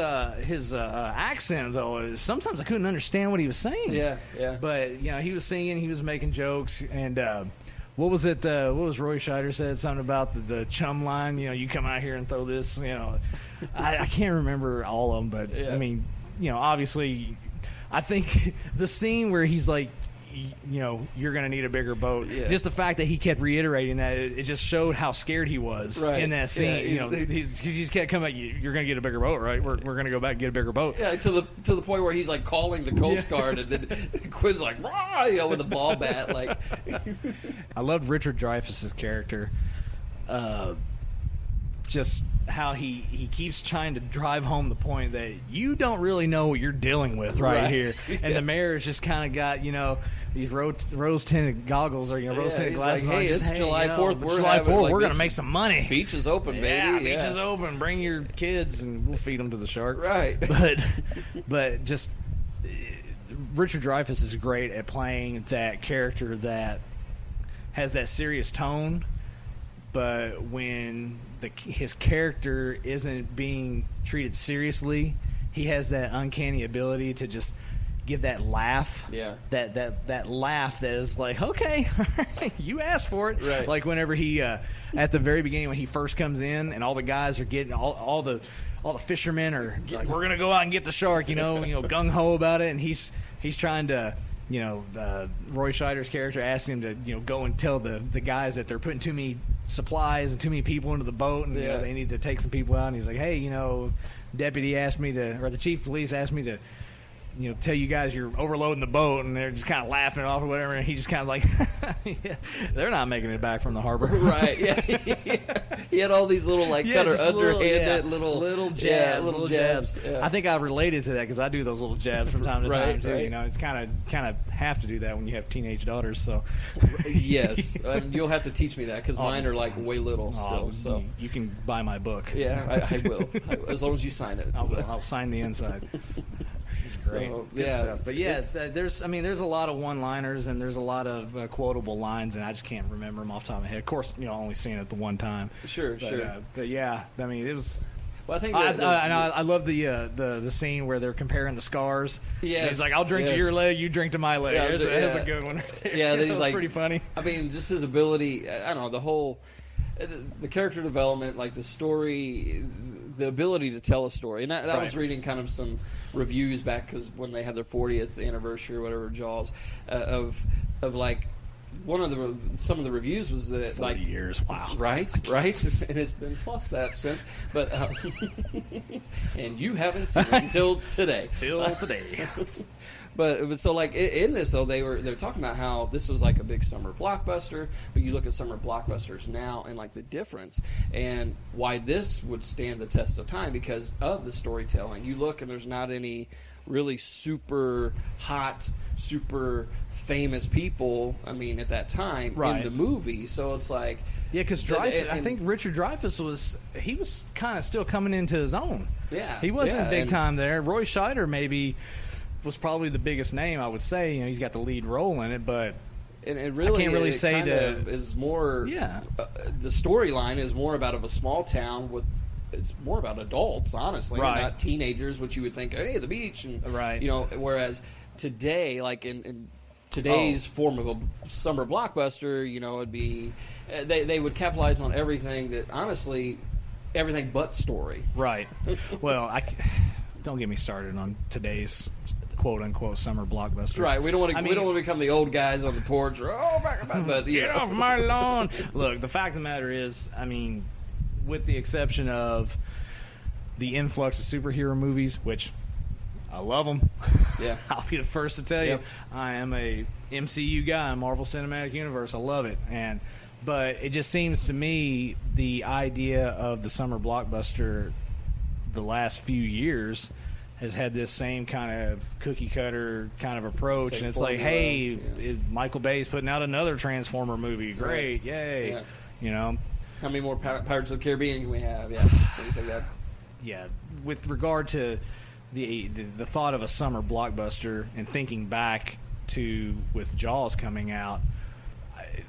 accent though, sometimes I couldn't understand what he was saying. Yeah. But you know, he was singing, he was making jokes, and what was it? What was Roy Scheider said? Something about the chum line. You know, you come out here and throw this. You know, I can't remember all of them, but Yeah. I mean, you know, obviously, I think the scene where he's like, you know, you're going to need a bigger boat. Yeah. Just the fact that he kept reiterating that, it just showed how scared he was Right. in that scene. Yeah, you know, he just kept coming. You're going to get a bigger boat, right? We're going to go back and get a bigger boat. Yeah, to the point where he's like calling the Coast Guard, and then Quinn's like, "Rah!" You know, with a ball bat. Like, I loved Richard Dreyfuss's character. Just how he keeps trying to drive home the point that you don't really know what you're dealing with right here, and the mayor's just kind of got, you know, these rose tinted goggles, or you know, rose tinted he's glasses. like, on, hey, just, it's July 4th. We're July having, 4th. like, We're gonna this make some money. beach is open, baby. Yeah, beach is open. Bring your kids, and we'll feed them to the shark. Right. But just Richard Dreyfuss is great at playing that character that has that serious tone, but when his character isn't being treated seriously, he has that uncanny ability to just give that laugh. Yeah. That laugh that is like, okay, you asked for it. Right. Like whenever he at the very beginning when he first comes in and all the guys are getting all the fishermen are like, we're gonna go out and get the shark, you know, gung ho about it, and he's trying to, you know, Roy Scheider's character asks him to, you know, go and tell the guys that they're putting too many supplies and too many people into the boat, and you know, they need to take some people out. And he's like, hey, you know, deputy asked me to, or the chief of police asked me to, you know, tell you guys you're overloading the boat, and they're just kind of laughing it off or whatever, and he just kind of like, yeah, they're not making it back from the harbor. Right, yeah. He had all these little, like, kind of just underhanded little jabs, yeah, little jabs. Yeah. I think I related to that because I do those little jabs from time to Right, time too. right. You know, it's kind of have to do that when you have teenage daughters. So Yes. You'll have to teach me that, because mine are, like, way little still. So you can buy my book. yeah, I will. As long as you sign it. I'll sign the inside. It's great. So, Good yeah. stuff. But yes, there's a lot of one-liners and there's a lot of quotable lines, and I just can't remember them off the top of my head. Of course, you know, only seen it the one time. Sure, sure. But yeah, I mean, it was. Well, I think I love the scene where they're comparing the scars. Yes, He's like, I'll drink to your leg, you drink to my leg. Yeah, There's a good one right there. Yeah, that he's was like, pretty funny. I mean, just his ability. I don't know, the whole, the character development, like the story, the ability to tell a story. And I was reading kind of some reviews back, because when they had their 40th anniversary or whatever, Jaws, of like, some of the reviews was that 40 like years, wow, right, and it's been plus that since, but and you haven't seen it until today. But it was so, like, in this though, they're talking about how this was like a big summer blockbuster, but you look at summer blockbusters now and like the difference, and why this would stand the test of time because of the storytelling. You look and there's not any really super hot, super famous people. I mean, at that time in the movie, so it's like because Dreyfuss, I think Richard Dreyfuss was kind of still coming into his own. Yeah, he wasn't big time there. Roy Scheider maybe was probably the biggest name, I would say. You know, he's got the lead role in it, but and really, I can't really say is more. Yeah, the storyline is more about of a small town with. It's more about adults, honestly, not teenagers, which you would think, hey, the beach, and you know. Whereas today, like in today's form of a summer blockbuster, you know, it'd be they would capitalize on everything that honestly, everything but story. Right. Well, don't get me started on today's quote unquote summer blockbuster. Right. We don't want to become the old guys on the porch. But get off my lawn. Look, the fact of the matter is, I mean, with the exception of the influx of superhero movies, which I love them. Yeah, I'll be the first to tell you, I am a MCU guy, Marvel Cinematic Universe. I love it, but it just seems to me the idea of the summer blockbuster the last few years has had this same kind of cookie cutter kind of approach, and it's formula, like, hey, Michael Bay's putting out another Transformer movie. Great, yay! Yeah. You know. How many more Pirates of the Caribbean can we have? Yeah, things like that. Yeah, with regard to the thought of a summer blockbuster and thinking back to with Jaws coming out,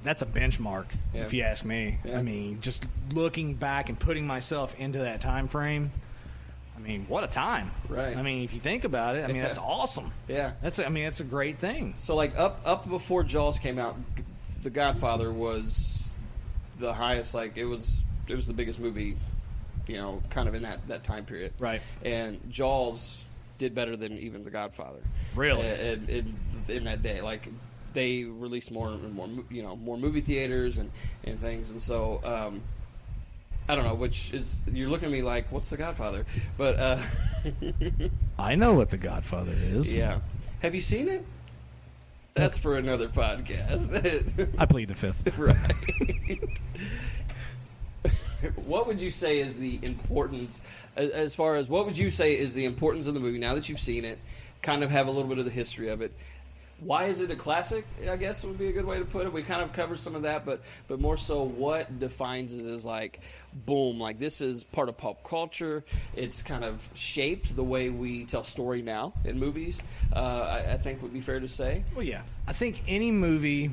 that's a benchmark, if you ask me. Yeah. I mean, just looking back and putting myself into that time frame, I mean, what a time. Right. I mean, if you think about it, I mean, that's awesome. Yeah. That's a great thing. So, like, up before Jaws came out, The Godfather was the highest, like it was the biggest movie, you know, kind of in that time period. Right. And Jaws did better than even The Godfather. Really? In that day, like they released more you know, more movie theaters and things, and so I don't know, which is, you're looking at me like, what's The Godfather? But I know what The Godfather is. Yeah. Have you seen it? That's for another podcast. I plead the fifth. Right. What would you say is the importance, as far as what would you say is the importance of the movie now that you've seen it, kind of have a little bit of the history of it? Why is it a classic, I guess would be a good way to put it. We kind of covered some of that, but more so what defines it as like, boom, like this is part of pop culture. It's kind of shaped the way we tell story now in movies, I think would be fair to say. Well, yeah. I think any movie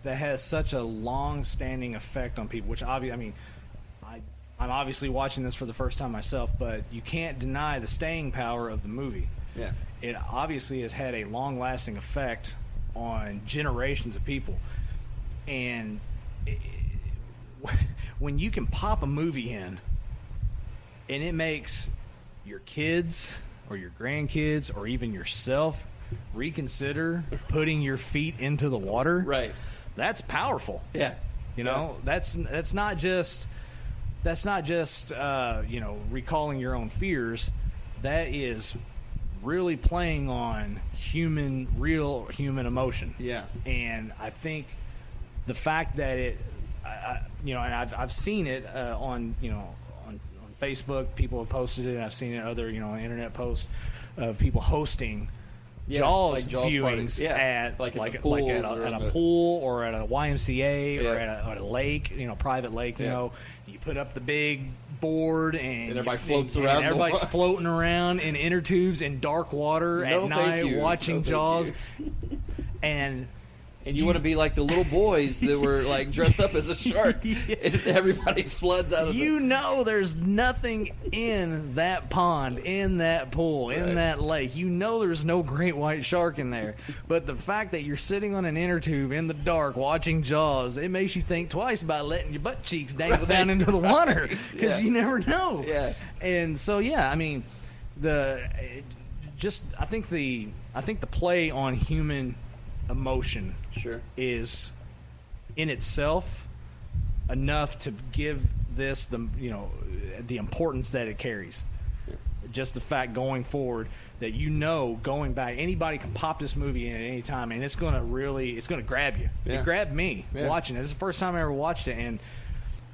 that has such a long-standing effect on people, which obviously, I mean, I'm obviously watching this for the first time myself, but you can't deny the staying power of the movie. Yeah. It obviously has had a long-lasting effect on generations of people. And when you can pop a movie in and it makes your kids or your grandkids or even yourself reconsider putting your feet into the water, right? That's powerful. Yeah. You know, that's not just you know, recalling your own fears. That is really playing on real human emotion. Yeah. And I think the fact that it, you know, and I've seen it on Facebook. People have posted it. I've seen it other, you know, internet posts of people hosting Jaws, like Jaws viewings at at a pool or at a YMCA or at a lake, you know, private lake. You Yeah. know, you put up the big board and everybody floats around. And everybody's floating around in inner tubes in dark water at night watching Jaws. And you want to be like the little boys that were like dressed up as a shark. And everybody floods out of You know there's nothing in that pond, in that pool, in that lake. You know there's no great white shark in there. But the fact that you're sitting on an inner tube in the dark watching Jaws, it makes you think twice about letting your butt cheeks dangle down into the water because you never know. Yeah. And so, yeah, I mean, I think the play on human emotion is in itself enough to give this the importance that it carries. Just the fact going forward that, you know, going back, anybody can pop this movie in at any time and it's going to grab you. It grabbed me watching it. This is the first time I ever watched it, and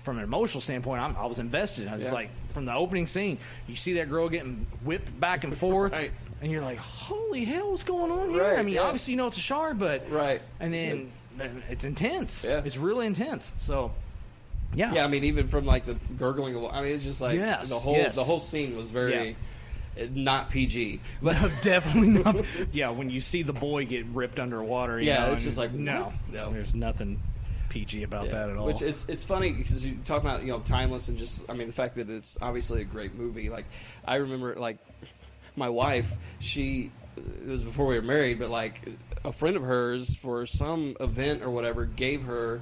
from an emotional standpoint, I was invested. I was like, from the opening scene, you see that girl getting whipped back and forth. and you're like, holy hell, what's going on here? Right, I mean, yeah. obviously you know it's a shark, but Right. and then it's intense. Yeah. It's really intense. So yeah, Yeah, I mean, even from like the gurgling of, I mean, it's just like Yes, the whole scene was very not PG. But definitely not. Yeah, when you see the boy get ripped underwater, you Yeah, know, it's and just like, no, what? No. there's nothing PG about that at all. Which it's funny because you talk about timeless and just, I mean, the fact that it's obviously a great movie. Like I remember like my wife, it was before we were married, but like a friend of hers for some event or whatever gave her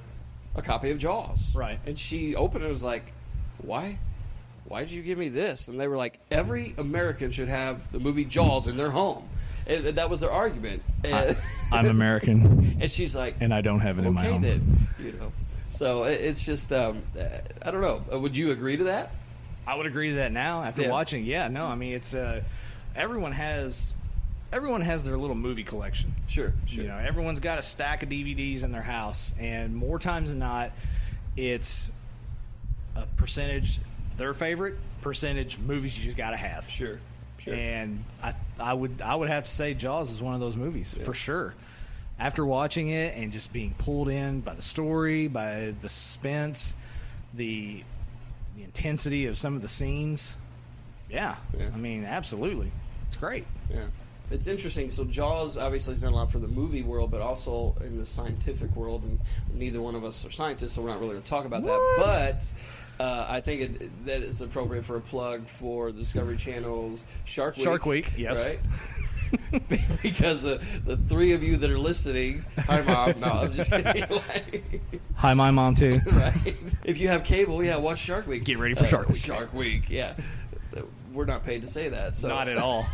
a copy of Jaws. Right. And she opened it and was like, why? Why did you give me this? And they were like, every American should have the movie Jaws in their home. And that was their argument. And, I'm American, and she's like, and I don't have it in my okay home. then, So it's just, I don't know. Would you agree to that? I would agree to that now after Yeah. watching. Yeah, no, I mean it's everyone has their little movie collection. Sure. You know, everyone's got a stack of DVDs in their house, and more times than not, it's a percentage their favorite, percentage movies you just got to have. Sure. And I would have to say Jaws is one of those movies for sure. After watching it and just being pulled in by the story, by the suspense, the intensity of some of the scenes, I mean, absolutely, it's great. Yeah. It's interesting. So Jaws obviously has done a lot for the movie world, but also in the scientific world. And neither one of us are scientists, so we're not really going to talk about that. But I think that is appropriate for a plug for Discovery Channel's Shark Week. Shark Week, yes. Right? Because the three of you that are listening, hi mom, no, I'm just kidding. Hi, my mom too. Right? If you have cable, watch Shark Week. Get ready for Shark Week. Shark Week, yeah. We're not paid to say that, so Not at all.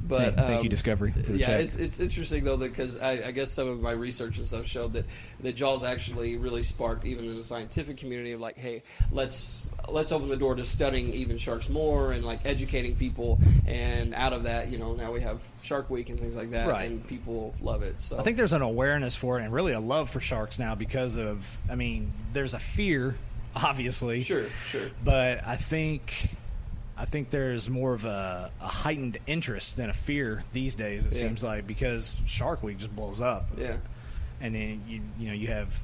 But thank you, Discovery. For the check. it's interesting though because I guess some of my research and stuff showed that Jaws actually really sparked even in the scientific community of like, hey, let's open the door to studying even sharks more and like educating people, and out of that, now we have Shark Week and things like that, Right. and people love it. So I think there's an awareness for it and really a love for sharks now because of, I mean, there's a fear, obviously. Sure. But I think there's more of a heightened interest than a fear these days, it seems like, because Shark Week just blows up. Yeah. And then, you have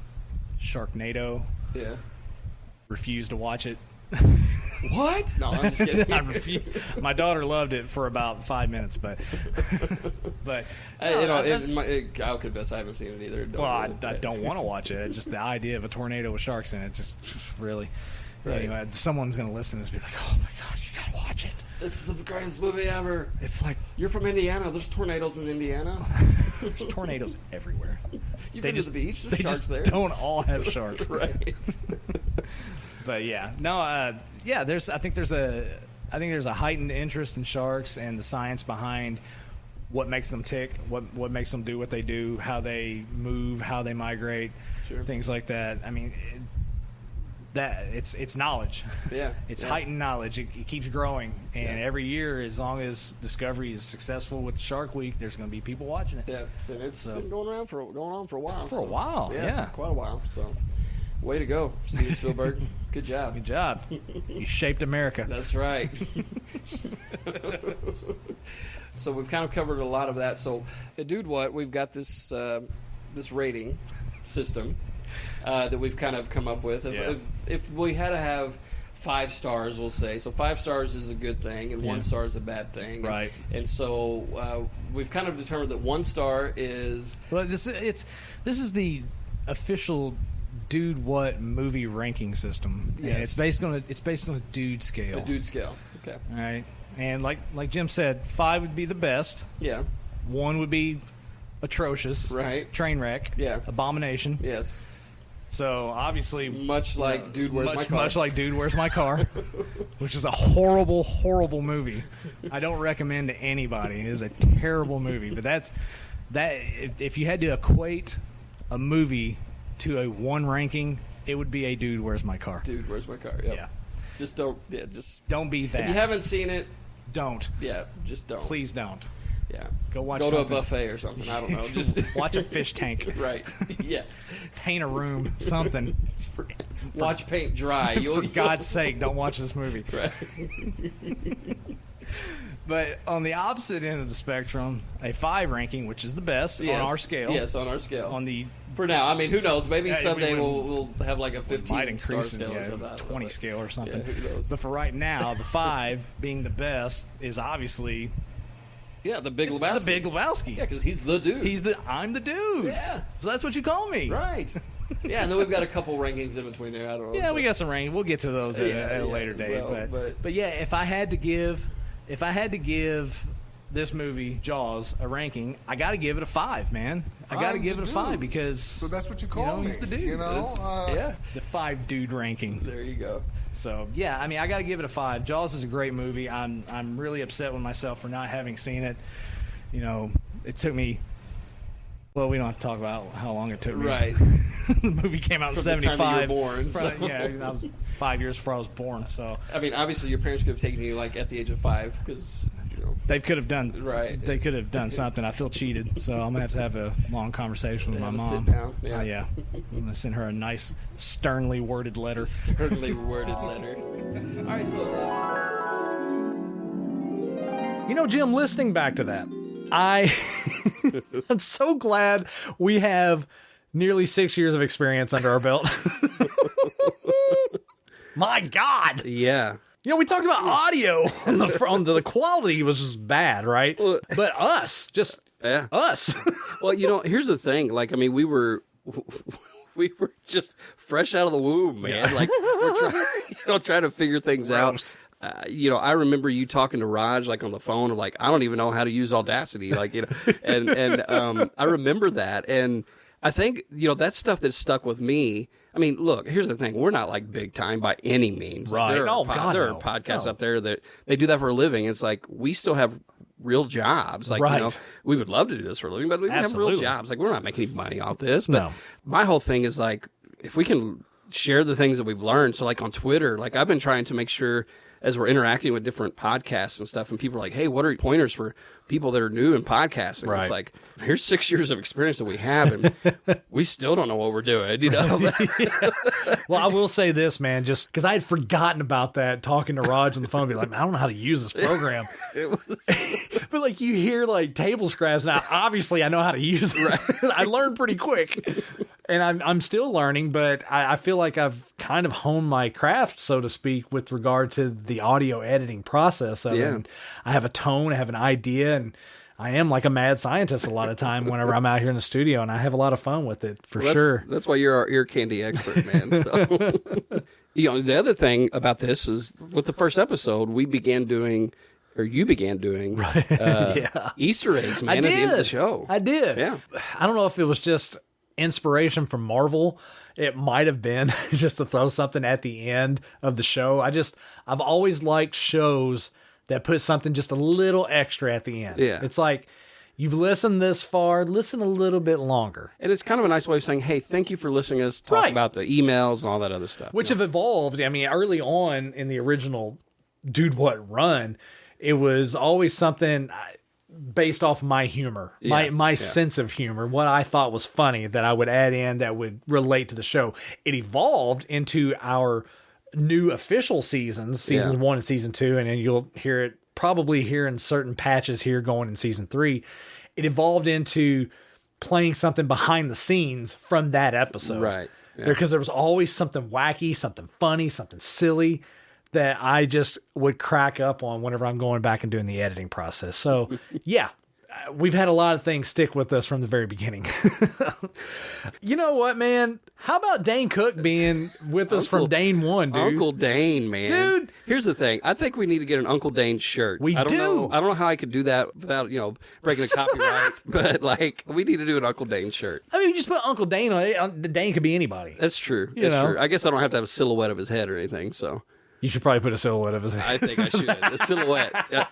Sharknado. Yeah. Refuse to watch it. What? No, I'm just kidding. I refuse. My daughter loved it for about 5 minutes, but I'll confess I haven't seen it either. I don't want to watch it. Just the idea of a tornado with sharks in it, just really. Right. Anyway, someone's going to listen to this and be like, "Oh my god, you got to watch it." It's the greatest movie ever. It's like, You're from Indiana. There's tornadoes in Indiana. there's tornadoes everywhere. You've been to the beach. There's They sharks just there. don't all have sharks. Right. But I think there's a heightened interest in sharks and the science behind what makes them tick, what makes them do what they do, how they move, how they migrate, things like that. I mean, it's knowledge. Yeah, it's heightened knowledge. It keeps growing, and every year, as long as Discovery is successful with Shark Week, there's going to be people watching it. Yeah, and it's been going on for a while. For a while, yeah, quite a while. So, way to go, Steven Spielberg. Good job. Good job. You shaped America. That's right. So we've kind of covered a lot of that. So, dude, what we've got this rating system that we've kind of come up with. If we had to have 5 stars, we'll say, so 5 stars is a good thing and 1 star is a bad thing, right? And so we've kind of determined that 1 star is this is the official Dude What movie ranking system. Yes. And it's based on a dude scale. The dude scale. Okay. All right. And like Jim said, 5 would be the best. Yeah. 1 would be atrocious. Right. Train wreck. Yeah. Abomination. Yes. So obviously, much like Dude Where's My Car. Much like Dude Where's My Car, which is a horrible, horrible movie. I don't recommend to anybody. It is a terrible movie. But that. If you had to equate a movie to a 1 ranking, it would be a Dude Where's My Car. Dude Where's My Car? Yep. Yeah. Just don't. Yeah. Just don't be that. If you haven't seen it, don't. Yeah. Just don't. Please don't. Yeah. Go to a buffet or something. I don't know. Just watch a fish tank. Right. Yes. Paint a room. Something. Watch paint dry. For God's sake, don't watch this movie. Right. But on the opposite end of the spectrum, a 5 ranking, which is the best on our scale. Yes, on our scale. On the For now, I mean, who knows? Maybe someday we we'll have like a 15-star scale or it, something. 20 scale or something. Yeah, who knows? But for right now, the 5 being the best is obviously the Big Lebowski. the Big Lebowski. Yeah, because he's the dude. I'm the dude. Yeah. So that's what you call me. Right. Yeah, and then we've got a couple rankings in between there. I don't know. Yeah, we got some rankings. We'll get to those at a later date. So, but yeah, if I had to give this movie Jaws a ranking, I got to give it a 5, man. I got to give it a 5 because so that's what you call me. He's the dude. You know, the 5 dude ranking. There you go. So yeah, I mean, I got to give it a 5. Jaws is a great movie. I'm really upset with myself for not having seen it. You know, it took me. Well, we don't have to talk about how long it took me. Right. The movie came out in From 75. the time you were born. Yeah, I was 5 years before I was born. So I mean, obviously, your parents could have taken you like at the age of 5 because they could have done They could have done something. I feel cheated, so I'm gonna have a long conversation with my mom. Sit down. Yeah. Yeah, I'm gonna send her a nice, sternly worded letter. Sternly worded letter. All right, so. Jim, listening back to that, I'm so glad we have nearly 6 years of experience under our belt. My God. Yeah. We talked about audio on the quality was just bad, right? But us. Well, here's the thing. Like, I mean, we were just fresh out of the womb, man. Yeah. Like, we're trying to figure things out. I remember you talking to Raj like on the phone, of like, I don't even know how to use Audacity, like, and I remember that, and I think that's stuff that stuck with me. I mean, look, here's the thing: we're not like big time by any means. Right? There are podcasts out there that they do that for a living. It's like we still have real jobs. Like, we would love to do this for a living, but we have real jobs. Like, we're not making any money off this. But my whole thing is like, if we can share the things that we've learned. So like on Twitter, like I've been trying to make sure as we're interacting with different podcasts and stuff, and people are like, hey, what are pointers for people that are new in podcasting? Right. It's like, here's 6 years of experience that we have, and we still don't know what we're doing, Well, I will say this, man, just because I had forgotten about that, talking to Raj on the phone, be like, I don't know how to use this program. But like you hear like table scraps now, obviously I know how to use it. Right. I learned pretty quick. And I'm still learning, but I feel like I've kind of honed my craft, so to speak, with regard to the audio editing process of it. And I have a tone, I have an idea, and I am like a mad scientist a lot of time whenever I'm out here in the studio, and I have a lot of fun with it for sure. That's why you're our ear candy expert, man. So. The other thing about this is with the first episode, you began doing Easter eggs, man, at the end of the show. I did. Yeah. I don't know if it was just inspiration from Marvel. It might have been just to throw something at the end of the show. I've always liked shows that put something just a little extra at the end. Yeah. It's like, you've listened this far, listen a little bit longer. And it's kind of a nice way of saying, hey, thank you for listening to us talk about the emails and all that other stuff. Which have evolved. I mean, early on in the original Dude What Run, it was always something based off my humor, my sense of humor, what I thought was funny that I would add in that would relate to the show. It evolved into our new official seasons, season 1 and season 2, and then you'll hear it probably here in certain patches here going in season 3. It evolved into playing something behind the scenes from that episode. Right. Because there was always something wacky, something funny, something silly that I just would crack up on whenever I'm going back and doing the editing process. So yeah, we've had a lot of things stick with us from the very beginning. You know what, man? How about Dane Cook being with us from Dane 1, dude? Uncle Dane, man. Dude. Here's the thing. I think we need to get an Uncle Dane shirt. I don't know how I could do that without, breaking a copyright, but like we need to do an Uncle Dane shirt. I mean, you just put Uncle Dane on it. The Dane could be anybody. That's true. You know? True. I guess I don't have to have a silhouette of his head or anything, so. You should probably put a silhouette of his head. I think I should. A silhouette. Yeah.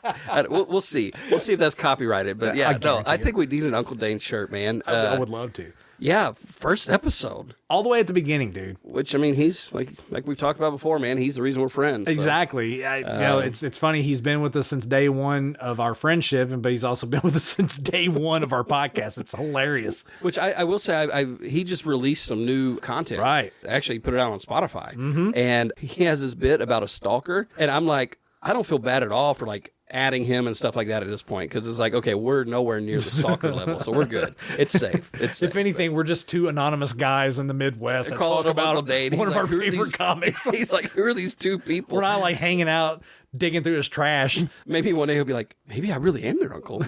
We'll see. We'll see if that's copyrighted. But I think we need an Uncle Dane shirt, man. I would love to. Yeah, first episode. All the way at the beginning, dude. Which, I mean, he's like we've talked about before, man. He's the reason we're friends. So. Exactly. It's funny. He's been with us since day one of our friendship, but he's also been with us since day one of our podcast. It's hilarious. Which I will say, he just released some new content. Right. Actually, he put it out on Spotify. Mm-hmm. And he has this bit about a stalker. And I'm like, I don't feel bad at all for like adding him and stuff like that at this point, because it's like, okay, we're nowhere near the stalker level, so we're good. It's safe. It's safe. If anything, we're just two anonymous guys in the Midwest that Call talk it about Uncle Dane. one He's of our like, "Who are favorite these-" comics. He's like, who are these two people? We're not like hanging out, digging through his trash. Maybe one day he'll be like, maybe I really am their uncle.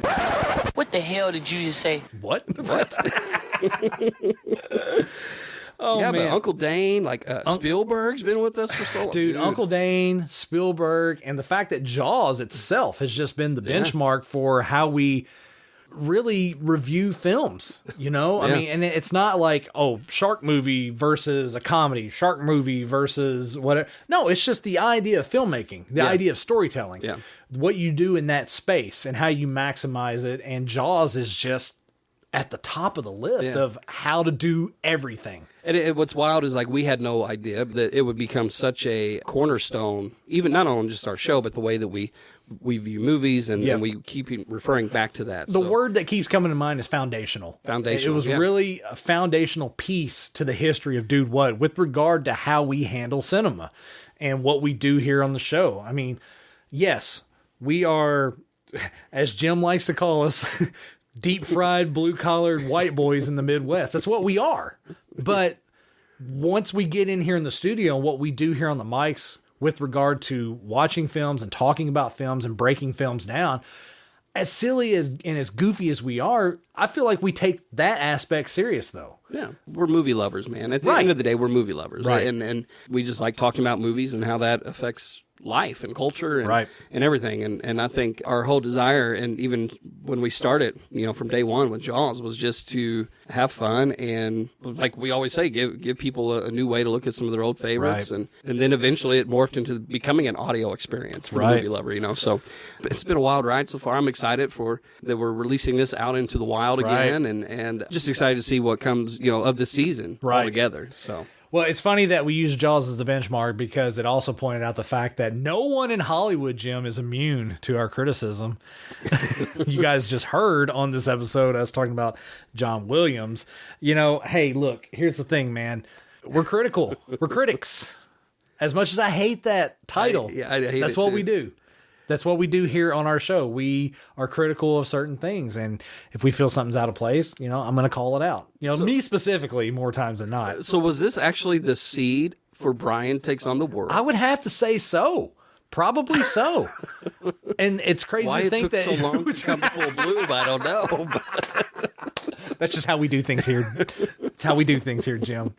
What the hell did you just say? What? Oh, yeah, man. but Uncle Dane, like Spielberg's been with us for so long. Dude, Uncle Dane, Spielberg, and the fact that Jaws itself has just been the benchmark for how we really review films, you know? I mean, and it's not like, oh, shark movie versus a comedy, shark movie versus whatever. No, it's just the idea of filmmaking, the idea of storytelling, what you do in that space and how you maximize it. And Jaws is just at the top of the list of how to do everything. And what's wild is, like, we had no idea that it would become such a cornerstone, even not only just our show, but the way that we view movies, and we keep referring back to that. The word that keeps coming to mind is foundational. It was really a foundational piece to the history of Dude What with regard to how we handle cinema and what we do here on the show. I mean, yes, we are, as Jim likes to call us, deep-fried, blue-collared white boys in the Midwest. That's what we are. But once we get in here in the studio, what we do here on the mics with regard to watching films and talking about films and breaking films down, as silly as and as goofy as we are, I feel like we take that aspect serious, though. Yeah, we're movie lovers, man. At the end of the day, we're movie lovers. Right. And we just like talking about movies and how that affects life and culture and everything. And I think our whole desire, and even when we started, you know, from day one with Jaws, was just to have fun and, like we always say, give people a new way to look at some of their old favorites. And then eventually it morphed into becoming an audio experience for the movie lover, you know. So it's been a wild ride so far. I'm excited that we're releasing this out into the wild again, and just excited to see what comes, you know, of the season altogether. So. Well, it's funny that we use Jaws as the benchmark because it also pointed out the fact that no one in Hollywood, Jim, is immune to our criticism. You guys just heard on this episode us talking about John Williams. You know, hey, look, here's the thing, man. We're critical. We're critics. As much as I hate that title, I hate that's it what too. we do. That's what we do here on our show. We are critical of certain things. And if we feel something's out of place, you know, I'm going to call it out. You know, me specifically more times than not. So was this actually the seed for Brian Takes on the World? I would have to say so. Probably so. And it's crazy Why to it think took that so long to come to full bloom, I don't know. that's just how we do things here. It's how we do things here, Jim.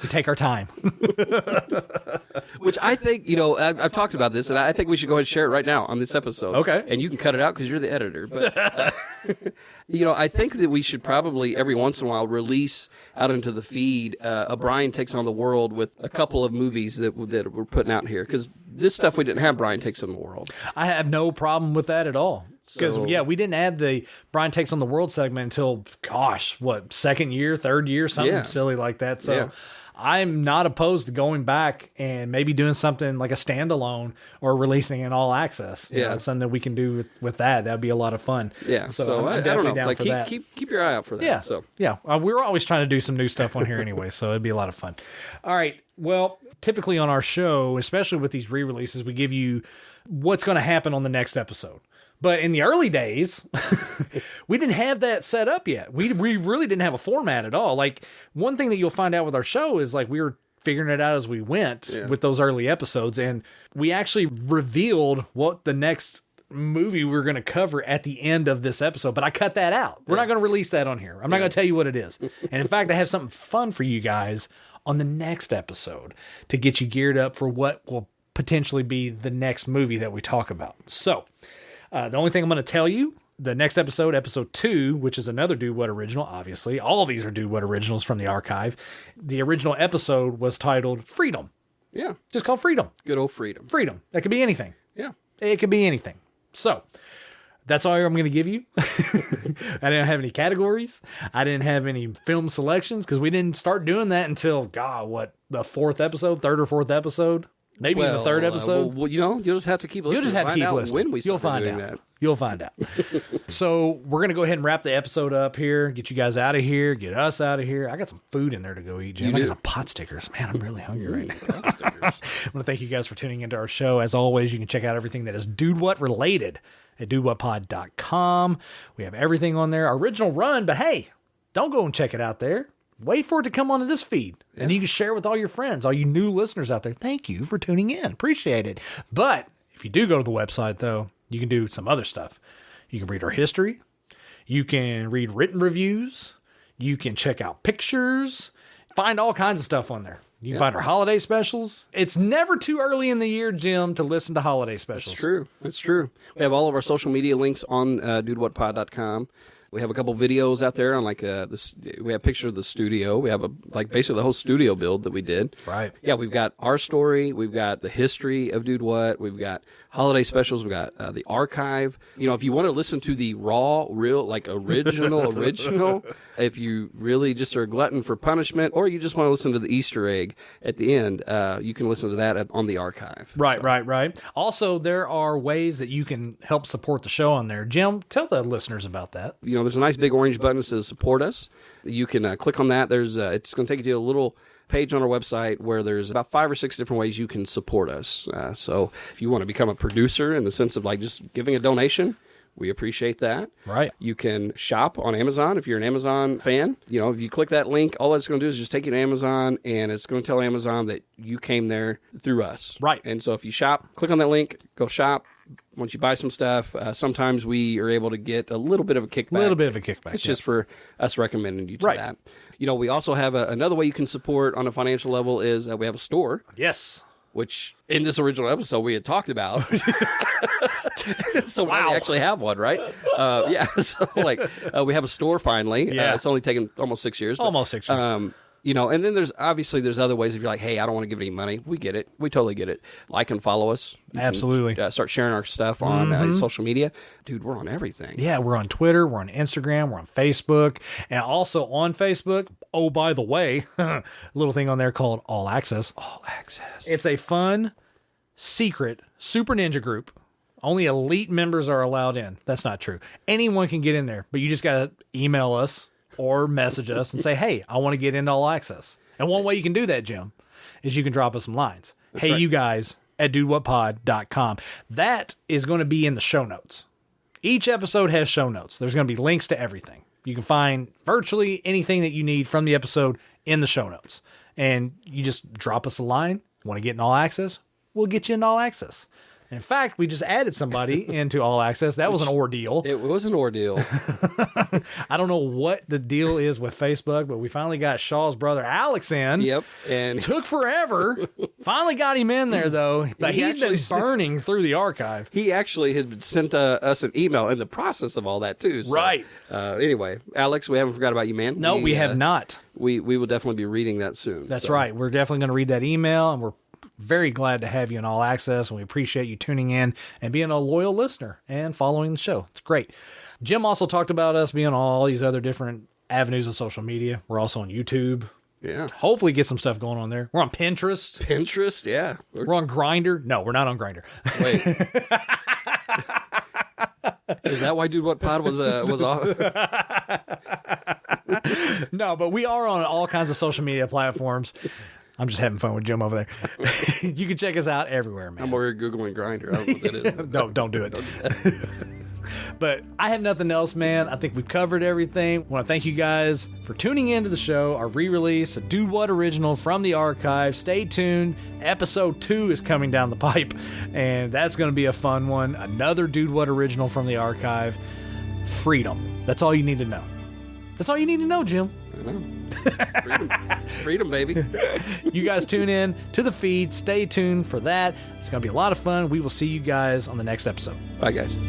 We take our time. Which I think, you know, I've talked about this, and I think we should go ahead and share it right now on this episode. Okay. And you can cut it out because you're the editor. But, you know, I think that we should probably every once in a while release out into the feed a Brian Takes on the World with a couple of movies that we're putting out here. Because this stuff we didn't have Brian Takes on the World. I have no problem with that at all. Because, So- we didn't add the Brian Takes on the World segment until, second year, third year, something silly like that. So I'm not opposed to going back and maybe doing something like a standalone or releasing in all access. You know, it's something that we can do with that. That'd be a lot of fun. Yeah. So I'm I definitely don't know. down Like, for that. Keep your eye out for that. Yeah. So. Yeah. We're always trying to do some new stuff on here anyway, so it'd be a lot of fun. All right. Well, typically on our show, especially with these re-releases, we give you what's going to happen on the next episode. But in the early days, we didn't have that set up yet. We really didn't have a format at all. Like, one thing that you'll find out with our show is, like, we were figuring it out as we went with those early episodes. And we actually revealed what the next movie we're going to cover at the end of this episode. But I cut that out. We're not going to release that on here. I'm not going to tell you what it is. And in fact, I have something fun for you guys on the next episode to get you geared up for what will potentially be the next movie that we talk about. So, the only thing I'm going to tell you, the next episode, episode 2, which is another Dude What original, obviously. All of these are Dude What originals from the archive. The original episode was titled Freedom. Yeah. Just called Freedom. Good old freedom. Freedom. That could be anything. Yeah. It could be anything. So, that's all I'm going to give you. I didn't have any categories. I didn't have any film selections because we didn't start doing that until, the third or fourth episode? Maybe in the third episode. Well, you'll just have to keep listening. You'll just have to keep listening. When we You'll start find doing out. that. You'll find out. So we're going to go ahead and wrap the episode up here. Get you guys out of here. Get us out of here. I got some food in there to go eat, Jim. I got some pot stickers. Man, I'm really hungry right now. I want to thank you guys for tuning into our show. As always, you can check out everything that is Dude What related at dudewhatpod.com. We have everything on there. Our original run, but hey, don't go and check it out there. Wait for it to come onto this feed, and you can share it with all your friends, all you new listeners out there. Thank you for tuning in. Appreciate it. But if you do go to the website, though, you can do some other stuff. You can read our history. You can read written reviews. You can check out pictures. Find all kinds of stuff on there. You can find our holiday specials. It's never too early in the year, Jim, to listen to holiday specials. It's true. It's true. We have all of our social media links on dudewhatpod.com. We have a couple videos out there on we have pictures of the studio. We have basically the whole studio build that we did. Right. Yeah, we've got our story. We've got the history of Dude What. We've got holiday specials. We've got the archive. If you want to listen to the raw, real, original, if you really just are a glutton for punishment, or you just want to listen to the Easter egg at the end, you can listen to that on the archive. Right. Also, there are ways that you can help support the show on there. Jim, tell the listeners about that. There's a nice big orange button that says support us. You can click on that. It's going to take you to a little page on our website where there's about 5 or 6 different ways you can support us. So if you want to become a producer in the sense of just giving a donation, we appreciate that. Right. You can shop on Amazon if you're an Amazon fan. If you click that link, all it's going to do is just take you to Amazon, and it's going to tell Amazon that you came there through us. Right. And so if you shop, click on that link, go shop. Once you buy some stuff, sometimes we are able to get a little bit of a kickback. It's just for us recommending you to that. We also have another way you can support on a financial level is we have a store. Yes. Which in this original episode we had talked about. So we actually have one, right? So we have a store finally. Yeah. It's only taken almost 6 years. Almost 6 years. And then there's other ways if you're like, hey, I don't want to give any money. We get it. We totally get it. Like and follow us. You Absolutely. Can, start sharing our stuff on social media. Dude, we're on everything. Yeah, we're on Twitter. We're on Instagram. We're on Facebook. And also on Facebook, oh, by the way, a little thing on there called All Access. All Access. It's a fun, secret, super ninja group. Only elite members are allowed in. That's not true. Anyone can get in there, but you just got to email us or message us and say, hey, I want to get into All Access. And one way you can do that, Jim, is you can drop us some lines. That's right. You guys at dudewhatpod.com. That is going to be in the show notes. Each episode has show notes. There's going to be links to everything. You can find virtually anything that you need from the episode in the show notes. And you just drop us a line. Want to get in All Access? We'll get you in All Access. In fact, we just added somebody into All Access. That was an ordeal. It was an ordeal. I don't know what the deal is with Facebook, but we finally got Shaw's brother Alex in. Yep. And took forever. Finally got him in there, though. But he's been burning through the archive. He actually had sent us an email in the process of all that, too. So, right. Anyway, Alex, we haven't forgot about you, man. No, we have not. We will definitely be reading that soon. That's right. We're definitely going to read that email, and we're very glad to have you in All Access, and we appreciate you tuning in and being a loyal listener and following the show. It's great. Jim also talked about us being on all these other different avenues of social media. We're also on YouTube. Yeah. Hopefully get some stuff going on there. We're on Pinterest. Pinterest, yeah. We're on Grindr. No, we're not on Grindr. Wait. Is that why Dude What Pod was off? No, but we are on all kinds of social media platforms. I'm just having fun with Jim over there. You can check us out everywhere, man. I'm over here Googling Grindr. I don't know what that is. No, don't do it. But I have nothing else, man. I think we've covered everything. I want to thank you guys for tuning into the show, our re-release, a Dude What original from the archive. Stay tuned. Episode 2 is coming down the pipe, and that's going to be a fun one. Another Dude What original from the archive. Freedom. That's all you need to know. That's all you need to know, Jim. I know. Freedom, baby. You guys tune in to the feed. Stay tuned for that. It's going to be a lot of fun. We will see you guys on the next episode. Bye, guys.